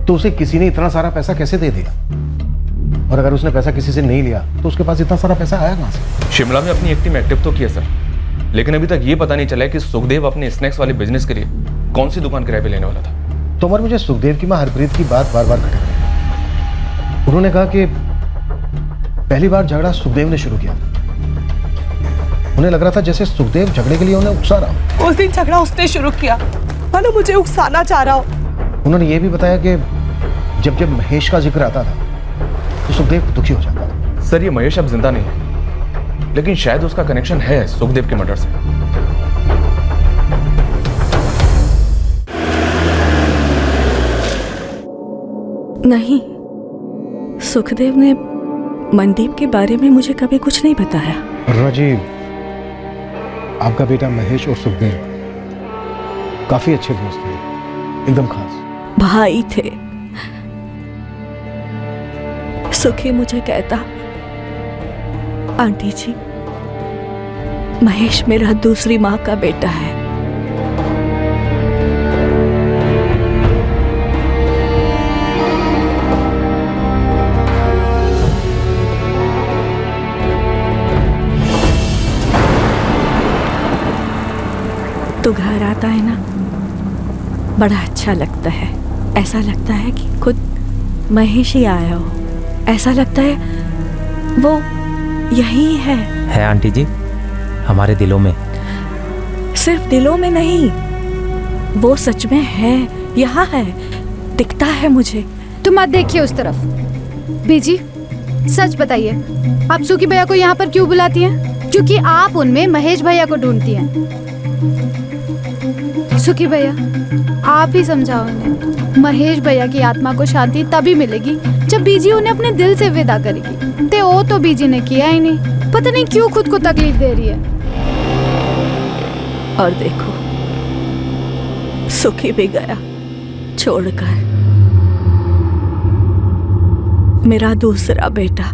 तो उसे किसी ने इतना सारा पैसा कैसे दे दिया? और अगर उसने पैसा किसी से नहीं लिया तो उसके पास इतना सारा पैसा आया कहाँ से? शिमला में अपनी एक टीम एक्टिव तो किया सर, लेकिन अभी तक ये पता नहीं चला है कि सुखदेव अपने स्नैक्स वाले बिजनेस के लिए कौन सी दुकान किराए पे लेने वाला था। तो मगर मुझे सुखदेव की माँ हरप्रीत की बात बार बार खटक रही है। उन्होंने कहा कि पहली बार झगड़ा सुखदेव ने शुरू किया। उन्हें लग रहा था जैसे सुखदेव झगड़े के लिए उन्हें उकसा रहा। उस दिन झगड़ा उसने शुरू किया, मानो मुझे उकसाना चाह रहा हो। उन्होंने ये भी बताया कि जब जब महेश का जिक्र आता था तो सुखदेव दुखी हो जाता था। सर, ये महेश अब जिंदा नहीं है, लेकिन शायद उसका कनेक्शन है सुखदेव के मर्डर से। नहीं, सुखदेव ने मनदीप के बारे में मुझे कभी कुछ नहीं बताया। राजीव, आपका बेटा महेश और सुखदेव काफी अच्छे दोस्त थे, एकदम खास भाई थे। सुखी मुझे कहता, आंटी जी, महेश मेरा दूसरी माँ का बेटा है। तो घर आता है ना, बड़ा अच्छा लगता है। ऐसा लगता है कि खुद महेश ही आया हो। ऐसा लगता है वो यही है आंटी जी, हमारे दिलों में। सिर्फ दिलों में नहीं, वो सच में है, यहाँ है, दिखता है मुझे। तुम मत देखिए उस तरफ। बीजी, सच बताइए, आप सुखी भैया को यहाँ पर क्यों बुलाती हैं? क्योंकि आप उनमें महेश भैया को ढूंढती हैं। सुखी भैया, आप ही समझाओ उन्हें। महेश भैया की आत्मा को शांति तभी मिलेगी जब बीजी उन्हें अपने दिल से विदा करेगी। ते वो तो बीजी ने किया ही नहीं, पता नहीं क्यों खुद को तकलीफ दे रही है। और देखो, सुखी भी गया छोड़कर। मेरा दूसरा बेटा,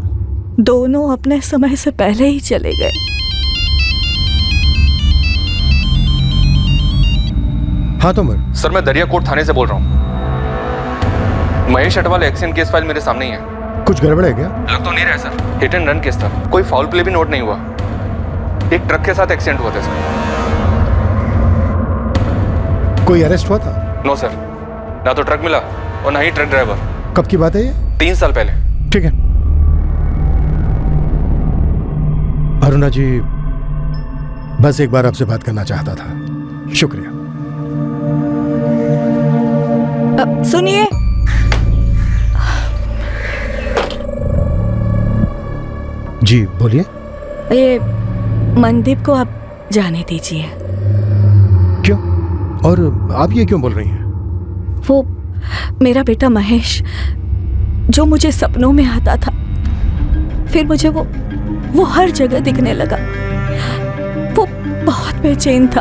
दोनों अपने समय से पहले ही चले गए। हाँ तो सर, मैं दरियाकोट थाने से बोल रहा हूँ। Mahesh Atwal accident case file मेरे सामने ही है। कुछ गड़बड़ है क्या? लग तो नहीं रहा है sir, hit and run case था, कोई फाउल प्ले भी नोट नहीं हुआ। एक ट्रक के साथ एक्सीडेंट हुआ था सर। कोई अरेस्ट हुआ था? नो सर, ना तो ट्रक मिला और ना ही ट्रक ड्राइवर। कब की बात है ये? 3 साल पहले। ठीक है अरुणा जी, बस एक बार आपसे बात करना चाहता था। शुक्रिया। सुनिए, जी बोलिए। ये मनदीप को आप जाने दीजिए। क्यों? और आप ये क्यों बोल रही हैं? वो मेरा बेटा महेश जो मुझे सपनों में आता था, फिर मुझे वो हर जगह दिखने लगा। वो बहुत बेचैन था।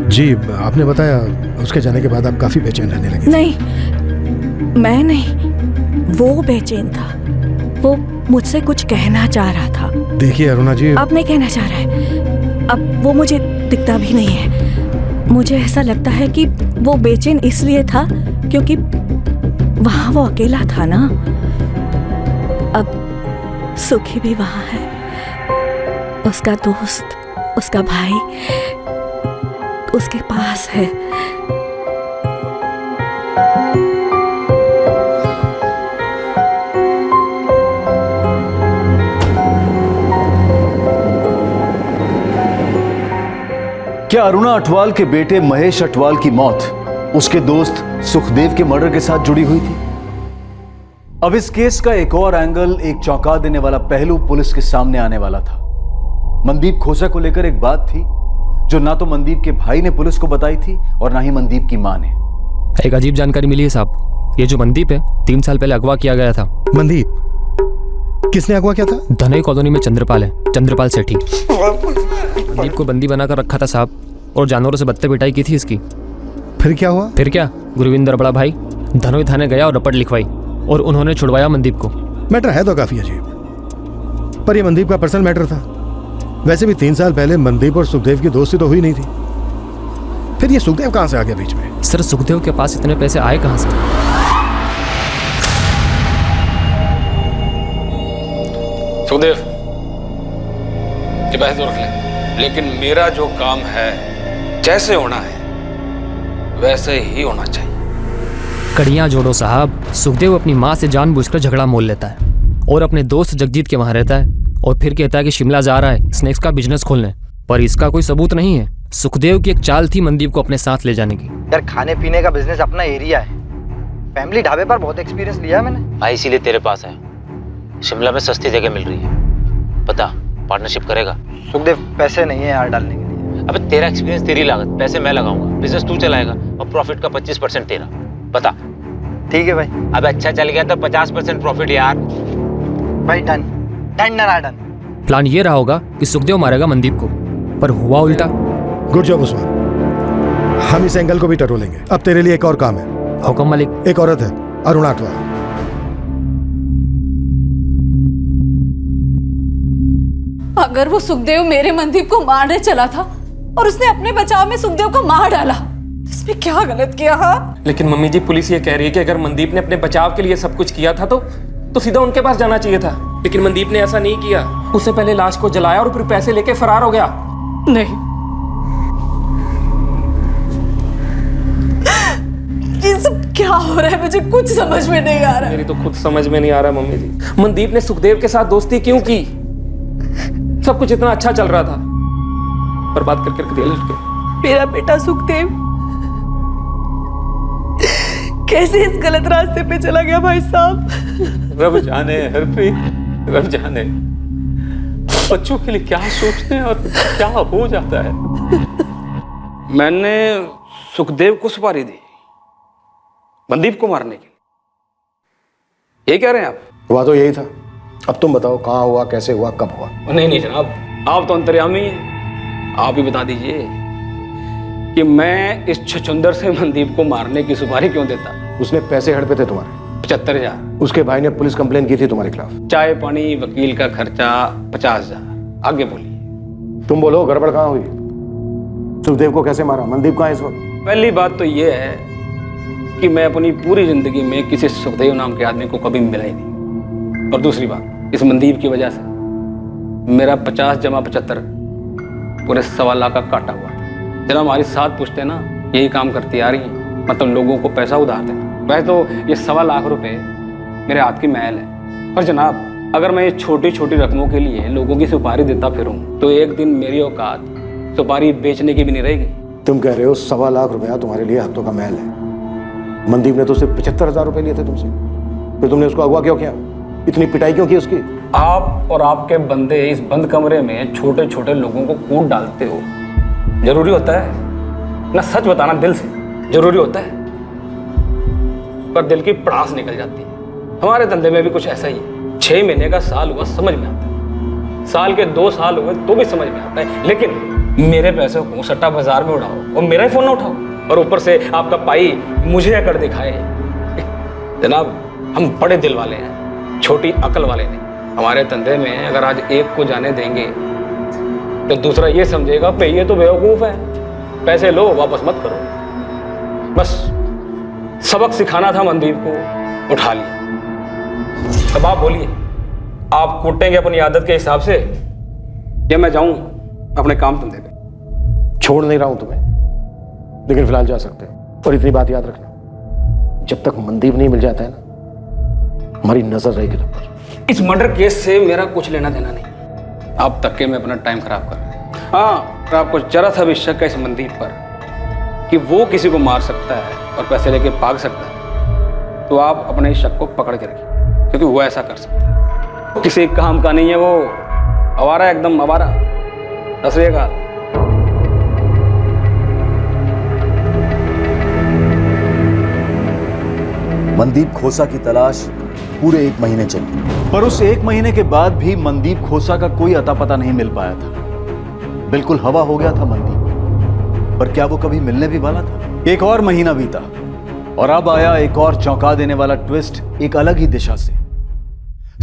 जी आपने बताया उसके जाने के बाद आप काफी बेचैन रहने लगे। नहीं, मैं नहीं, वो बेचैन था। वो मुझसे कुछ कहना चाह रहा था। देखिए अरुणा जी, अब नहीं कहना चाह रहा है। अब वो मुझे दिखता भी नहीं है। मुझे ऐसा लगता है कि वो बेचैन इसलिए था क्योंकि वहां वो अकेला था ना। अब सुखी भी वहां है, उसका दोस्त, उसका भाई उसके पास है। क्या अरुणा अटवाल के बेटे महेश अटवाल की मौत उसके दोस्त सुखदेव के मर्डर के साथ जुड़ी हुई थी? अब इस केस का एक और एंगल, एक चौंका देने वाला पहलू पुलिस के सामने आने वाला था। मनदीप खोसा को लेकर एक बात थी जो ना तो मनदीप के भाई ने पुलिस को बताई थी और ना ही मनदीप की मां ने। एक अजीब जानकारी मिली है साहब। ये जो मनदीप है 3 साल पहले अगवा किया गया था। मनदीप? किसने अगवा किया था? धनई कॉलोनी में चंद्रपाल है, चंद्रपाल सेठी। मनदीप को बंदी बनाकर रखा था साहब, और जानवरों से बत्ते पिटाई की थी इसकी। फिर क्या हुआ? फिर क्या, गुरविंदर बड़ा भाई धनोई थाने गया और रपट लिखवाई और उन्होंने छुड़वाया मनदीप को। मैटर है तो काफी अजीब, पर यह मनदीप का पर्सनल मैटर था। वैसे भी 3 साल पहले मनदीप और सुखदेव की दोस्ती तो हुई नहीं थी। फिर ये सुखदेव कहां से आ गया बीच में? सर सुखदेव के पास इतने पैसे आए कहां से? सुखदेव ये पैसे तो रख ले, लेकिन मेरा जो काम है जैसे होना है वैसे ही होना चाहिए। कड़ियां जोड़ो साहब। सुखदेव अपनी माँ से जानबूझकर झगड़ा मोल लेता है और अपने दोस्त जगजीत के वहां रहता है और फिर कहता है कि शिमला जा रहा है स्नैक्स का बिजनेस खोलने, पर इसका कोई सबूत नहीं है। सुखदेव की एक चाल थी मनदीप को अपने साथ ले जाने की। यार खाने पीने का बिजनेस अपना एरिया है, फैमिली ढाबे पर बहुत एक्सपीरियंस लिया है मैंने। भाई इसीलिए तेरे पास है। शिमला में सस्ती जगह मिल रही है, पता पार्टनरशिप करेगा? सुखदेव पैसे नहीं है यार डालने के लिए। अबे तेरा एक्सपीरियंस, तेरी लागत, पैसे मैं लगाऊंगा, बिजनेस तू चलाएगा और प्रॉफिट का 25% तेरा। बता। ठीक है भाई। अब अच्छा चल गया तो 50% प्रॉफिट यार। भाई डन डन ना डन। प्लान ये रहा होगा कि सुखदेव मारेगा मनदीप को, पर हुआ उल्टा। गुड जॉब उस्मान, हम इस एंगल को भी टटोलेंगे। अब तेरे लिए एक और काम है। हुक्म मालिक। एक औरत है, अरुणा अटवाल। अगर वो सुखदेव मेरे मनदीप को मारने चला था और उसने अपने बचाव में सुखदेव को मार डाला, इसमें क्या गलत किया? हाँ लेकिन मम्मी जी पुलिस ये कह रही है कि अगर मनदीप ने अपने बचाव के लिए सब कुछ किया था तो सीधा उनके पास जाना चाहिए था, लेकिन मनदीप ने ऐसा नहीं किया। उसने पहले लाश को जलाया और फिर पैसे लेके फरार हो गया। नहीं, ये सब क्या हो रहा है? मुझे कुछ समझ में नहीं आ रहा। मेरी तो खुद समझ में नहीं आ रहा मम्मी जी। मनदीप ने सुखदेव के साथ दोस्ती क्यों की? सब कुछ इतना अच्छा चल रहा था, बर्बाद करके दिया लड़के। मेरा बेटा सुखदेव कैसे इस गलत रास्ते पे चला गया भाई साहब? रब जाने हरप्रीत, रब जाने बच्चों के लिए क्या सोचते हैं और क्या हो जाता है। मैंने सुखदेव को सुपारी दी मनदीप को मारने की, ये कह रहे हैं आप? हुआ तो यही था। अब तुम बताओ कहाँ हुआ, कैसे हुआ, कब हुआ? नहीं जनाब, आप तो अंतर्यामी हैं। आप ही बता दीजिए कि मैं इस छछुंदर से मनदीप को मारने की सुपारी क्यों देता? उसने पैसे हड़पे थे तुम्हारे 75,000। उसके भाई ने पुलिस कंप्लेन की थी तुम्हारे खिलाफ। चाय पानी वकील का खर्चा 50,000। आगे बोलिए। तुम बोलो गड़बड़ कहाँ हुई? सुखदेव को कैसे मारा? मनदीप कहाँ है इस वक्त? पहली बात तो ये है कि मैं अपनी पूरी जिंदगी में किसी सुखदेव नाम के आदमी को कभी मिला ही नहीं, और दूसरी बात इस मनदीप की वजह से मेरा 50 जमा 75 पूरे 1.25 लाख का काटा हुआ। जरा हमारी साथ पूछते ना यही काम करती आ रही हैं, मतलब लोगों को पैसा उधार देना। वैसे तो ये 1.25 लाख रुपए मेरे हाथ की मैल है, पर जनाब अगर मैं ये छोटी छोटी रकमों के लिए लोगों की सुपारी देता फिरूं तो एक दिन मेरी औकात सुपारी बेचने की भी नहीं रहेगी। तुम कह रहे हो 1.25 लाख रुपया तुम्हारे लिए हाथों का मैल है। मनदीप ने तो सिर्फ 75,000 रुपए लिए थे तुमसे, फिर तुमने उसको अगवा क्यों किया? इतनी पिटाई क्यों की उसकी? आप और आपके बंदे इस बंद कमरे में छोटे छोटे लोगों को कूट डालते हो। जरूरी होता है ना? सच बताना दिल से जरूरी होता है, पर दिल की पड़ास निकल जाती है। हमारे धंधे में भी कुछ ऐसा ही है। 6 महीने का साल हुआ समझ में आता है, साल के 2 साल हुए तो भी समझ में आता है, लेकिन मेरे पैसों को सट्टा बाजार में उड़ाओ और मेरा ही फोन ना उठाओ, और ऊपर से आपका पाई मुझे अकड़ दिखाए। जनाब हम बड़े दिल वाले हैं, छोटी अकल वाले नहीं। हमारे धंधे में अगर आज एक को जाने देंगे तो दूसरा ये समझेगा पे ये तो बेवकूफ है, पैसे लो वापस मत करो। बस सबक सिखाना था मनदीप को, उठा लिया। अब आप बोलिए, आप कूटेंगे अपनी आदत के हिसाब से या मैं जाऊं अपने काम धंधे पे? छोड़ नहीं रहा हूं तुम्हें, लेकिन फिलहाल जा सकते हो। और इतनी बात याद रखना, जब तक मनदीप नहीं मिल जाता है ना, हमारी नजर रहेगी तुम पर। इस मर्डर केस से मेरा कुछ लेना देना नहीं, आप तक के में अपना टाइम खराब कर रहे हैं। हाँ, अगर आपको जरा सा भी शक है इस मनदीप पर कि वो किसी को मार सकता है और पैसे लेके भाग सकता है, तो आप अपने इस शक को पकड़ के रखिए, क्योंकि वो ऐसा कर सकता है। किसी काम का नहीं है वो, आवारा, एकदम आवारा। रसिएगा मनदीप खोसा की तलाश पूरे 1 महीने चली, पर उस 1 महीने के बाद भी मनदीप खोसा का कोई अता पता नहीं मिल पाया था। बिल्कुल हवा हो गया था मनदीप, पर क्या वो कभी मिलने भी वाला था? एक और महीना बीता और अब आया एक और चौंका देने वाला ट्विस्ट एक अलग ही दिशा से।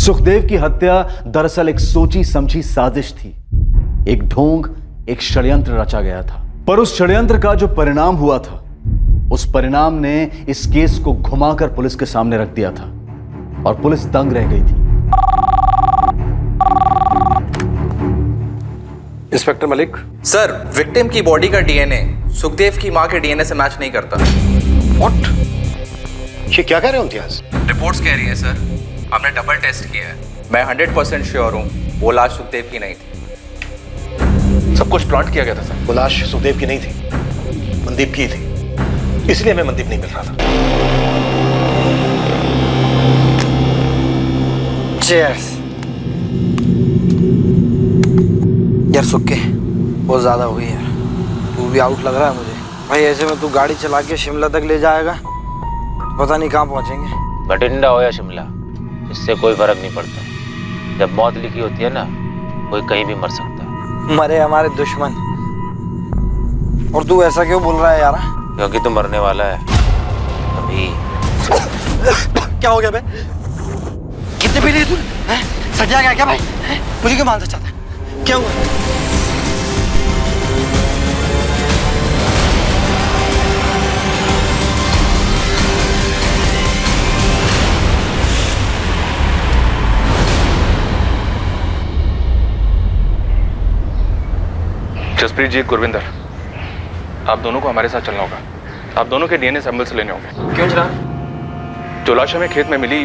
सुखदेव की हत्या दरअसल एक सोची समझी साजिश थी, एक ढोंग, एक षड्यंत्र रचा गया था। पर उस षड्यंत्र का जो परिणाम हुआ था, उस परिणाम ने इस केस को घुमाकर पुलिस के सामने रख दिया था और पुलिस दंग रह गई थी। इंस्पेक्टर मलिक सर, विक्टिम की बॉडी का डीएनए सुखदेव की मां के डीएनए से मैच नहीं करता। व्हाट? ये क्या कह रहे हो इम्तियाज? रिपोर्ट्स कह रही है सर, हमने डबल टेस्ट किया है। मैं 100% श्योर हूँ वो लाश सुखदेव की नहीं थी। सब कुछ प्लॉट किया गया था सर। वो लाश सुखदेव की नहीं थी, मनदीप की थी, इसलिए हमें मनदीप नहीं मिल रहा था। चीयर्स। यार सुक्के, बहुत ज्यादा हुई यार, तू भी आउट लग रहा है मुझे भाई। ऐसे में तू गाड़ी चला के शिमला तक ले जाएगा, पता नहीं कहाँ पहुंचेंगे। बठिंडा हो या शिमला, इससे कोई फर्क नहीं पड़ता। जब मौत लिखी होती है ना, कोई कहीं भी मर सकता है। मरे हमारे दुश्मन, और तू ऐसा क्यों बोल रहा है यार? क्योंकि तू मरने वाला है अभी। क्या हो गया बे? कितने पी लिए तूने? सजा गया क्या भाई? मुझे क्यों मारना चाहता है? क्या हुआ? जसप्रीत जी, गुरविंदर, आप दोनों को हमारे साथ चलना होगा। आप दोनों के डीएनए सैंपल्स लेने होंगे। क्यों जनाब? जो लाश हमें खेत में मिली,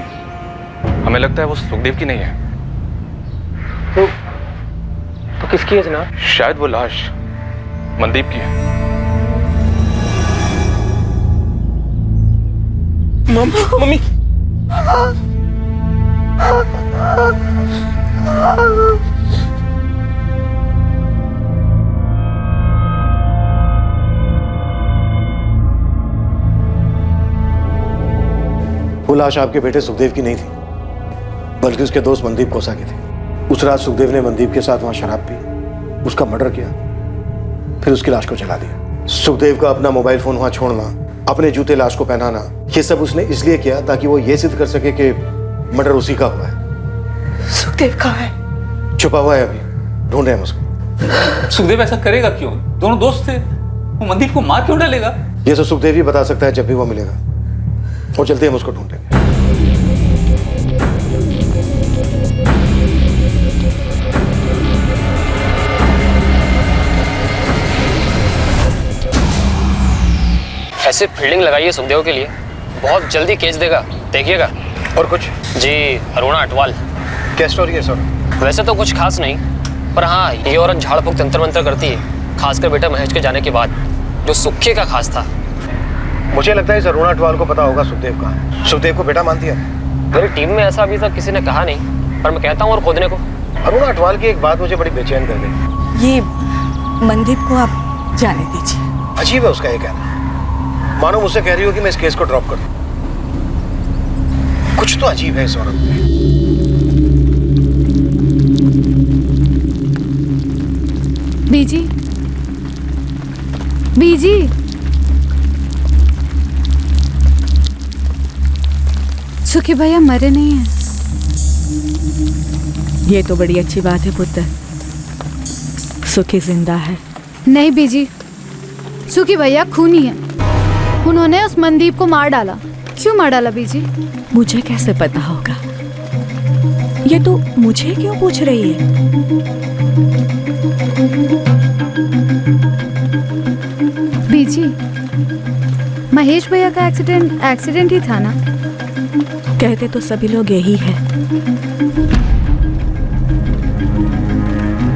हमें लगता है वो सुखदेव की नहीं है। तो किसकी है जनाब? शायद वो लाश मनदीप की है। मम्मी वो लाश आपके बेटे सुखदेव की नहीं थी, बल्कि उसके दोस्त मनदीप खोसा की थी। उस रात सुखदेव ने मनदीप के साथ वहां शराब पी, उसका मर्डर किया, फिर उसकी लाश को जला दिया। सुखदेव का अपना मोबाइल फोन वहां छोड़ना, अपने जूते लाश को पहनाना, ये सब उसने इसलिए किया ताकि वो ये सिद्ध कर सके कि मर्डर उसी का हुआ है। सुखदेव कहाँ है? छुपा हुआ है, अभी ढूंढ रहे हैं उसको। सुखदेव ऐसा करेगा क्यों? दोनों दोस्त थे, वो मनदीप को मार क्यों डालेगा? ये तो सुखदेव ही बता सकता है जब भी वो मिलेगा, और जल्दी हम उसको ढूंढेंगे। ऐसे फील्डिंग लगाइए सुखदेव के लिए, बहुत जल्दी केस देगा, देखिएगा। और कुछ? जी, अरुणा अटवाल। क्या स्टोरी है सर? वैसे तो कुछ खास नहीं, पर हाँ, ये औरत झाड़ फूक तंत्र मंत्र करती है, खासकर बेटा महेश के जाने के बाद, जो सुखे का खास था। मुझे लगता है इस अरुणा अटवाल को पता होगा सुखदेव का। सुखदेव को बेटा मानती है? मेरी टीम में ऐसा अभी तक किसी ने कहा नहीं, पर मैं कहता हूँ और खोदने को। अरुणा अटवाल की एक बात मुझे बड़ी बेचैन कर गई। ये मनदीप को आप जाने दीजिए। अजीब है उसका ये कहना, मानो मुझसे कह रही हो कि मैं इस केस को ड्रॉप कर दूं। कुछ तो अजीब है इस औरत में। बीजी, बीजी, सुखी भैया मरे नहीं हैं। ये तो बड़ी अच्छी बात है पुत्र, सुखी जिंदा है। नहीं बीजी, सुखी भैया खूनी है। उन्होंने उस मनदीप को मार डाला। क्यों मार डाला बीजी? मुझे कैसे पता होगा? ये तो मुझे क्यों पूछ रही है? बीजी, महेश भैया का एक्सीडेंट ही था ना? कहते तो सभी लोग यही है,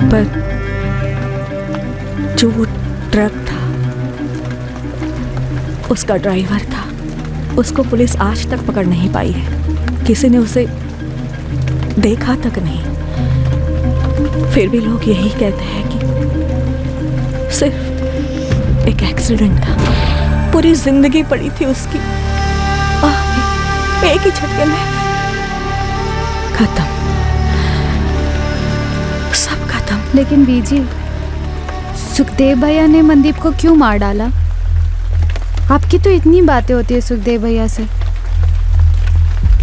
पर जो वो ट्रक था, उसका ड्राइवर था, उसको पुलिस आज तक पकड़ नहीं पाई है। किसी ने उसे देखा तक नहीं। फिर भी लोग यही कहते हैं कि सिर्फ एक एक्सीडेंट था। पूरी जिंदगी पड़ी थी उसकी, एक ही झटके में खत्म, सब खत्म। लेकिन बीजी, सुखदेव भैया ने मनदीप को क्यों मार डाला? आपकी तो इतनी बातें होती है सुखदेव भैया से,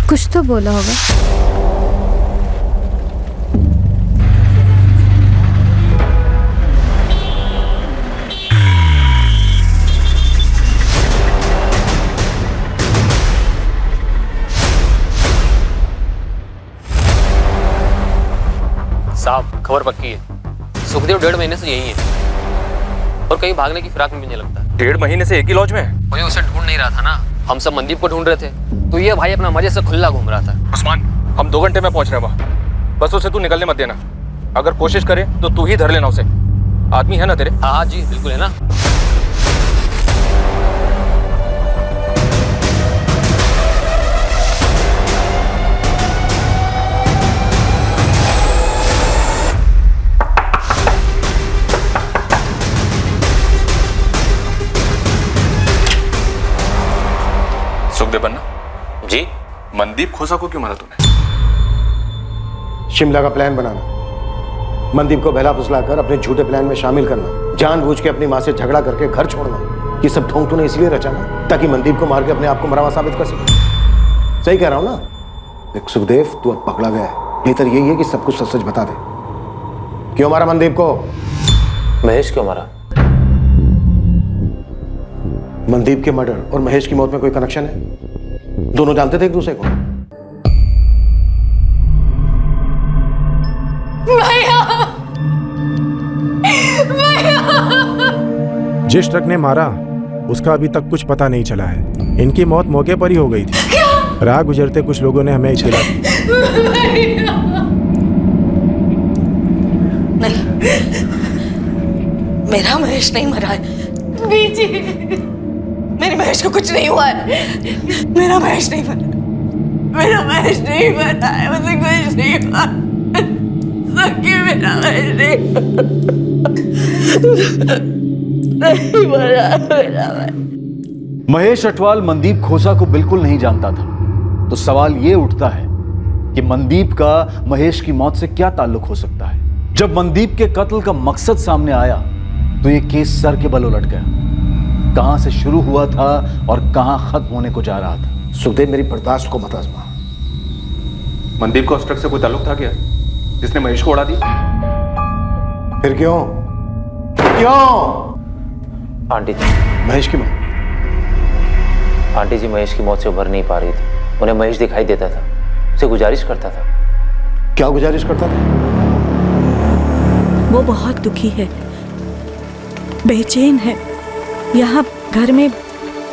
कुछ तो बोला होगा। साहब, खबर पक्की है, सुखदेव 1.5 महीने से यही है और कहीं भागने की फिराक में भी नहीं लगता। 1.5 महीने से एक ही लॉज में? वही उसे ढूंढ नहीं रहा था ना, हम सब मनदीप को ढूंढ रहे थे, तो ये भाई अपना मजे से खुला घूम रहा था। उस्मान, हम 2 घंटे में पहुंच रहे हैं वहाँ, बस उसे तू निकलने मत देना। अगर कोशिश करे तो तू ही धर लेना उसे, आदमी है ना तेरे? हाँ हाँ जी, बिल्कुल है ना। सुखदेव बन्ना जी, मनदीप खोसा को क्यों मारा तूने? शिमला का प्लान बनाना, मनदीप को बहला फुसलाकर अपने झूठे प्लान में शामिल करना, जानबूझ के अपनी माँ से झगड़ा करके घर छोड़ना, ये सब ढोंग तूने इसलिए रचा ना ताकि मनदीप को मार के अपने आप को मरा हुआ साबित कर सके। सही कह रहा हूं ना? देख सुखदेव, तू अब पकड़ा गया है, बेहतर यही है कि सब कुछ सच सच बता दे। क्यों मारा मनदीप को? महेश क्यों मारा? मनदीप के मर्डर और महेश की मौत में कोई कनेक्शन है? दोनों जानते थे एक दूसरे को? जिस ट्रक ने मारा उसका अभी तक कुछ पता नहीं चला है। इनकी मौत मौके पर ही हो गई थी। राह गुजरते कुछ लोगों ने हमें इत्तला दी। नहीं, मेरा महेश नहीं मरा है। बीजी, मेरे महेश को कुछ नहीं हुआ है। मेरा महेश नहीं मरा, मेरा महेश नहीं मरा है, मुझे कुछ नहीं हुआ। सखी, मेरा महेश नहीं मरा, मेरा महेश अटवाल मनदीप खोसा को बिल्कुल नहीं जानता था, तो सवाल ये उठता है कि मनदीप का महेश की मौत से क्या ताल्लुक हो सकता है। जब मनदीप के कत्ल का मकसद सामने आया तो ये केस सर के बल उलट गया। कहां से शुरू हुआ था और कहां खत्म होने को जा रहा था। सुखदेव, मेरी बर्दाश्त को मत आजमा। मनदीप को उस ट्रक से कोई ताल्लुक था क्या जिसने महेश को उड़ा दी? फिर क्यों? क्यों? आंटी जी, महेश की मौत? आंटी जी महेश की मौत से उभर नहीं पा रही थी। उन्हें महेश दिखाई देता था, उसे गुजारिश करता था। क्या गुजारिश करता था? वो बहुत दुखी है, बेचैन है। यहाँ घर में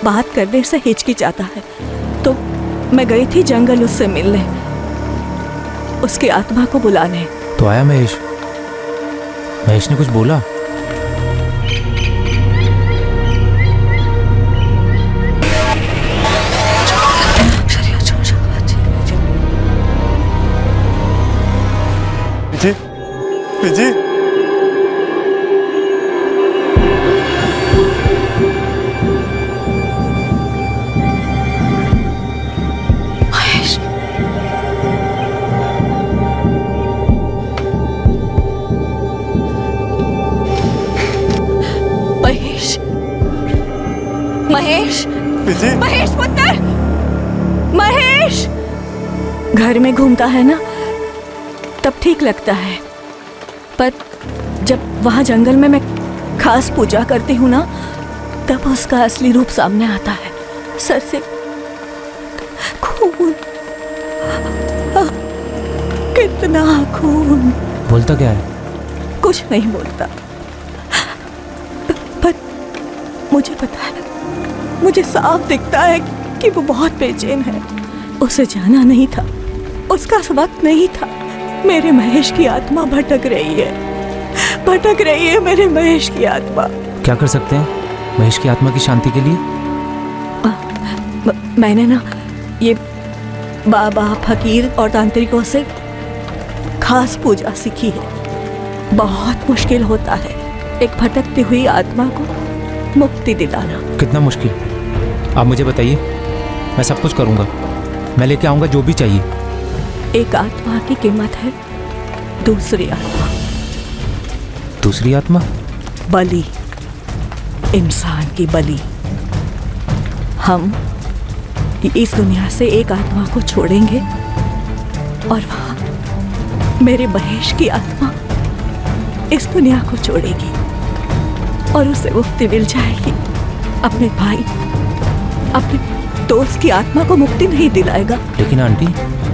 बात करने से हिचकिचाता है। तो मैं गई थी जंगल उससे मिलने, उसकी आत्मा को बुलाने। तो आया महेश? महेश ने कुछ बोला? विजय, विजय, महेश, महेश, महेश, विजय, महेश पुत्र, महेश। घर में घूमता है ना तब ठीक लगता है, पर जब वहां जंगल में मैं खास पूजा करती हूँ ना, तब उसका असली रूप सामने आता है। सर से खून, कितना खून। बोलता क्या है? कुछ नहीं बोलता, पर मुझे पता है, मुझे साफ दिखता है कि वो बहुत बेचैन है। उसे जाना नहीं था, उसका वक्त नहीं था। मेरे महेश की आत्मा भटक रही है, भटक रही है मेरे महेश की आत्मा। क्या कर सकते हैं महेश की आत्मा की शांति के लिए? मैंने ना ये बाबा, फकीर और तांत्रिकों से खास पूजा सीखी है। बहुत मुश्किल होता है एक भटकती हुई आत्मा को मुक्ति दिलाना। कितना मुश्किल? आप मुझे बताइए, मैं सब कुछ करूंगा, मैं लेके आऊंगा जो भी चाहिए। एक आत्मा की कीमत है दूसरी आत्मा। दूसरी आत्मा? बलि, इंसान की बलि। हम इस दुनिया से एक आत्मा को छोड़ेंगे और वहां मेरे महेश की आत्मा इस दुनिया को छोड़ेगी और उसे मुक्ति मिल जाएगी। अपने भाई, अपने दोस्त की आत्मा को मुक्ति नहीं दिलाएगा। लेकिन आंटी,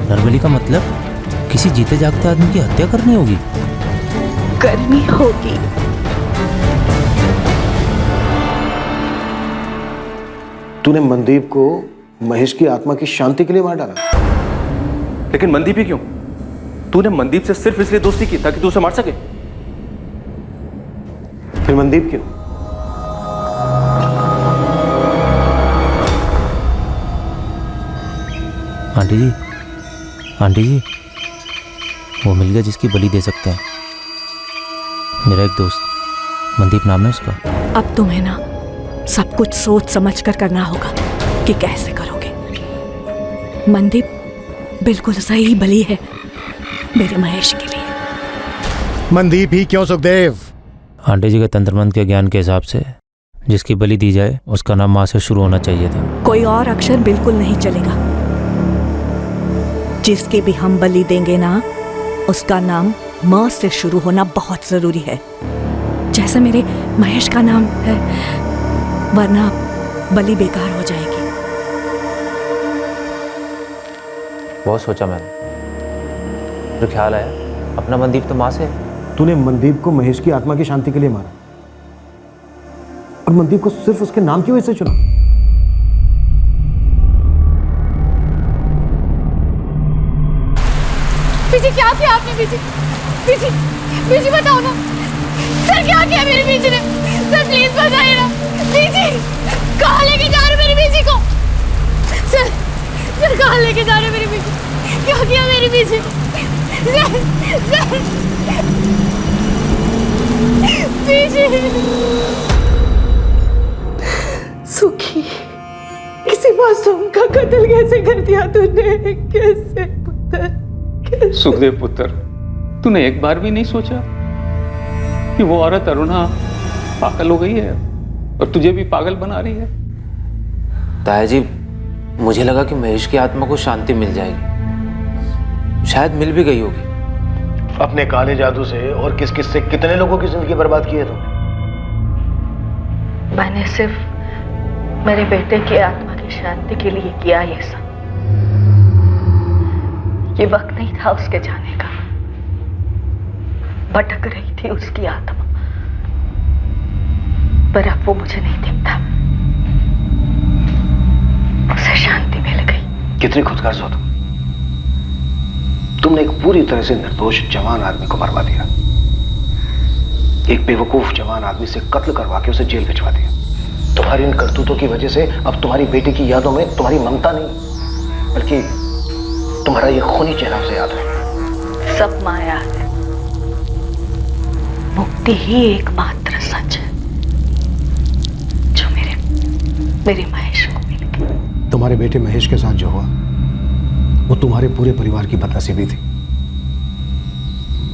नरबली का मतलब किसी जीते जागते आदमी की हत्या करनी होगी। करनी होगी। तूने मनदीप को महेश की आत्मा की शांति के लिए मार डाला। लेकिन मनदीप ही क्यों? तूने मनदीप से सिर्फ इसलिए दोस्ती की ताकि तू उसे मार सके? फिर मनदीप क्यों? आंटी जी, आंटी जी, वो मिल गया जिसकी बलि दे सकते हैं। मेरा एक दोस्त, मनदीप नाम है उसका। अब तुम्हें ना सब कुछ सोच समझ कर करना होगा कि कैसे करोगे। मनदीप बिल्कुल सही बलि है मेरे महेश के लिए। मनदीप ही क्यों सुखदेव? आंटी जी के तंत्र मंत्र के ज्ञान के हिसाब से जिसकी बलि दी जाए उसका नाम माँ से शुरू होना चाहिए था। कोई और अक्षर बिल्कुल नहीं चलेगा। जिसकी भी हम बलि देंगे ना, उसका नाम म से शुरू होना बहुत जरूरी है, जैसे मेरे महेश का नाम है, वरना बलि बेकार हो जाएगी। बहुत सोचा मैंने, तो ख्याल आया अपना मनदीप तो माँ से है। तूने मनदीप को महेश की आत्मा की शांति के लिए मारा और मनदीप को सिर्फ उसके नाम की वजह से चुना। बीजी, क्या किया आपने? बीजी, बीजी, बीजी बताओ ना सर, क्या किया मेरी बीजी ने? सर प्लीज बताइए ना। बीजी, कहाँ लेके जा रहे मेरी बीजी को? सर, सर कहाँ लेके जा रहे मेरी बीजी? क्या किया मेरी बीजी? सर, सर, बीजी। सुखी, किसी मासूम का कत्ल कैसे कर दिया तूने? कैसे पुत्र? सुखदेव पुत्र, तूने एक बार भी नहीं सोचा कि वो औरत अरुणा पागल हो गई है और तुझे भी पागल बना रही है? ताया जी, मुझे लगा कि महेश की आत्मा को शांति मिल जाएगी, शायद मिल भी गई होगी। अपने काले जादू से और किस किस से कितने लोगों की जिंदगी बर्बाद की है तुमने? मैंने सिर्फ मेरे बेटे की आत्मा की शांति के लिए किया ये सब। ये वक्त नहीं था उसके जाने का। भटक रही थी उसकी आत्मा, पर अब वो मुझे नहीं दिखता। कितनी खुदगर्ज हो तुमने एक पूरी तरह से निर्दोष जवान आदमी को मरवा दिया, एक बेवकूफ जवान आदमी से कत्ल करवा के उसे जेल भिजवा दिया। तुम्हारी इन करतूतों की वजह से अब तुम्हारी बेटी की यादों में तुम्हारी ममता नहीं, बल्कि तुम्हारा ये खूनी चेहरा उसे याद है। सब माया है, मुक्ति ही एकमात्र सच है जो मेरे महेश को मिली। तुम्हारे बेटे महेश के साथ जो हुआ वो तुम्हारे पूरे परिवार की बदनसीबी थी,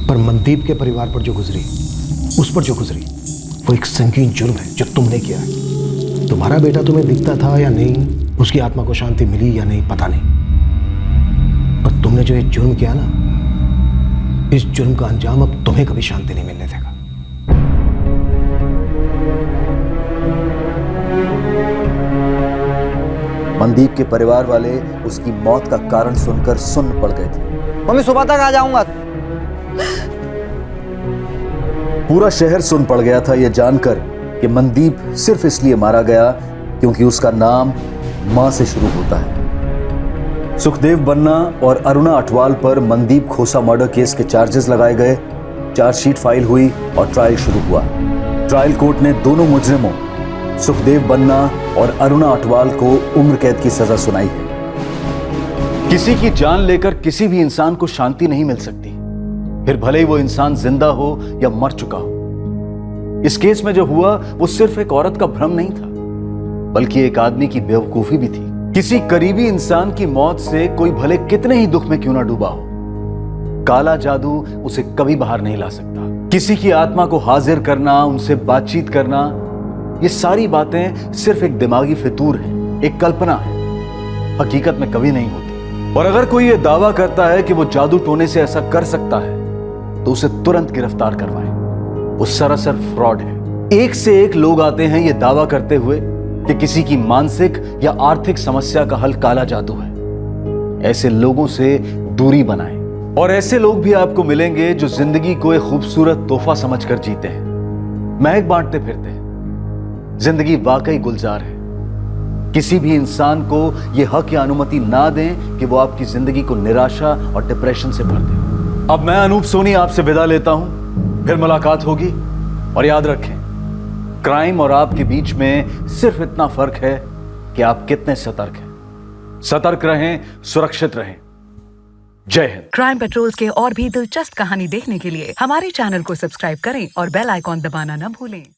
पर मनदीप के परिवार पर जो गुजरी, उस पर जो गुजरी, वो एक संगीन जुर्म है जो तुमने किया है। तुम्हारा बेटा तुम्हें दिखता था या नहीं, उसकी आत्मा को शांति मिली या नहीं, पता नहीं, पर तुमने जो ये जुर्म किया ना, इस जुर्म का अंजाम अब तुम्हें कभी शांति नहीं मिलने देगा। मनदीप के परिवार वाले उसकी मौत का कारण सुनकर सुन्न पड़ गए थे। मम्मी सुबह तक आ जाऊंगा। पूरा शहर सुन पड़ गया था यह जानकर कि मनदीप सिर्फ इसलिए मारा गया क्योंकि उसका नाम मां से शुरू होता है। सुखदेव बन्ना और अरुणा अटवाल पर मनदीप खोसा मर्डर केस के चार्जेस लगाए गए, चार्जशीट फाइल हुई और ट्रायल शुरू हुआ। ट्रायल कोर्ट ने दोनों मुजरिमों सुखदेव बन्ना और अरुणा अटवाल को उम्र कैद की सजा सुनाई है। किसी की जान लेकर किसी भी इंसान को शांति नहीं मिल सकती, फिर भले ही वो इंसान जिंदा हो या मर चुका हो। इस केस में जो हुआ वो सिर्फ एक औरत का भ्रम नहीं था, बल्कि एक आदमी की बेवकूफी भी थी। किसी करीबी इंसान की मौत से कोई भले कितने ही दुख में क्यों ना डूबा हो, काला जादू उसे कभी बाहर नहीं ला सकता। किसी की आत्मा को हाजिर करना, उनसे बातचीत करना, ये सारी बातें सिर्फ एक दिमागी फितूर है, एक कल्पना है, हकीकत में कभी नहीं होती। और अगर कोई ये दावा करता है कि वो जादू टोने से ऐसा कर सकता है तो उसे तुरंत गिरफ्तार करवाएं। वो सरासर फ्रॉड है। एक से एक लोग आते हैं ये दावा करते हुए कि किसी की मानसिक या आर्थिक समस्या का हल काला जादू है। ऐसे लोगों से दूरी बनाएं। और ऐसे लोग भी आपको मिलेंगे जो जिंदगी को एक खूबसूरत तोहफा समझकर जीते हैं, महक बांटते फिरते हैं। जिंदगी वाकई गुलजार है। किसी भी इंसान को यह हक या अनुमति ना दें कि वो आपकी जिंदगी को निराशा और डिप्रेशन से भर दे। अब मैं अनूप सोनी आपसे विदा लेता हूं, फिर मुलाकात होगी। और याद रखें, क्राइम और आपके बीच में सिर्फ इतना फर्क है कि आप कितने सतर्क हैं। सतर्क रहें, सुरक्षित रहें। जय हिंद। क्राइम पेट्रोल्स के और भी दिलचस्प कहानी देखने के लिए हमारे चैनल को सब्सक्राइब करें और बेल आइकॉन दबाना न भूलें।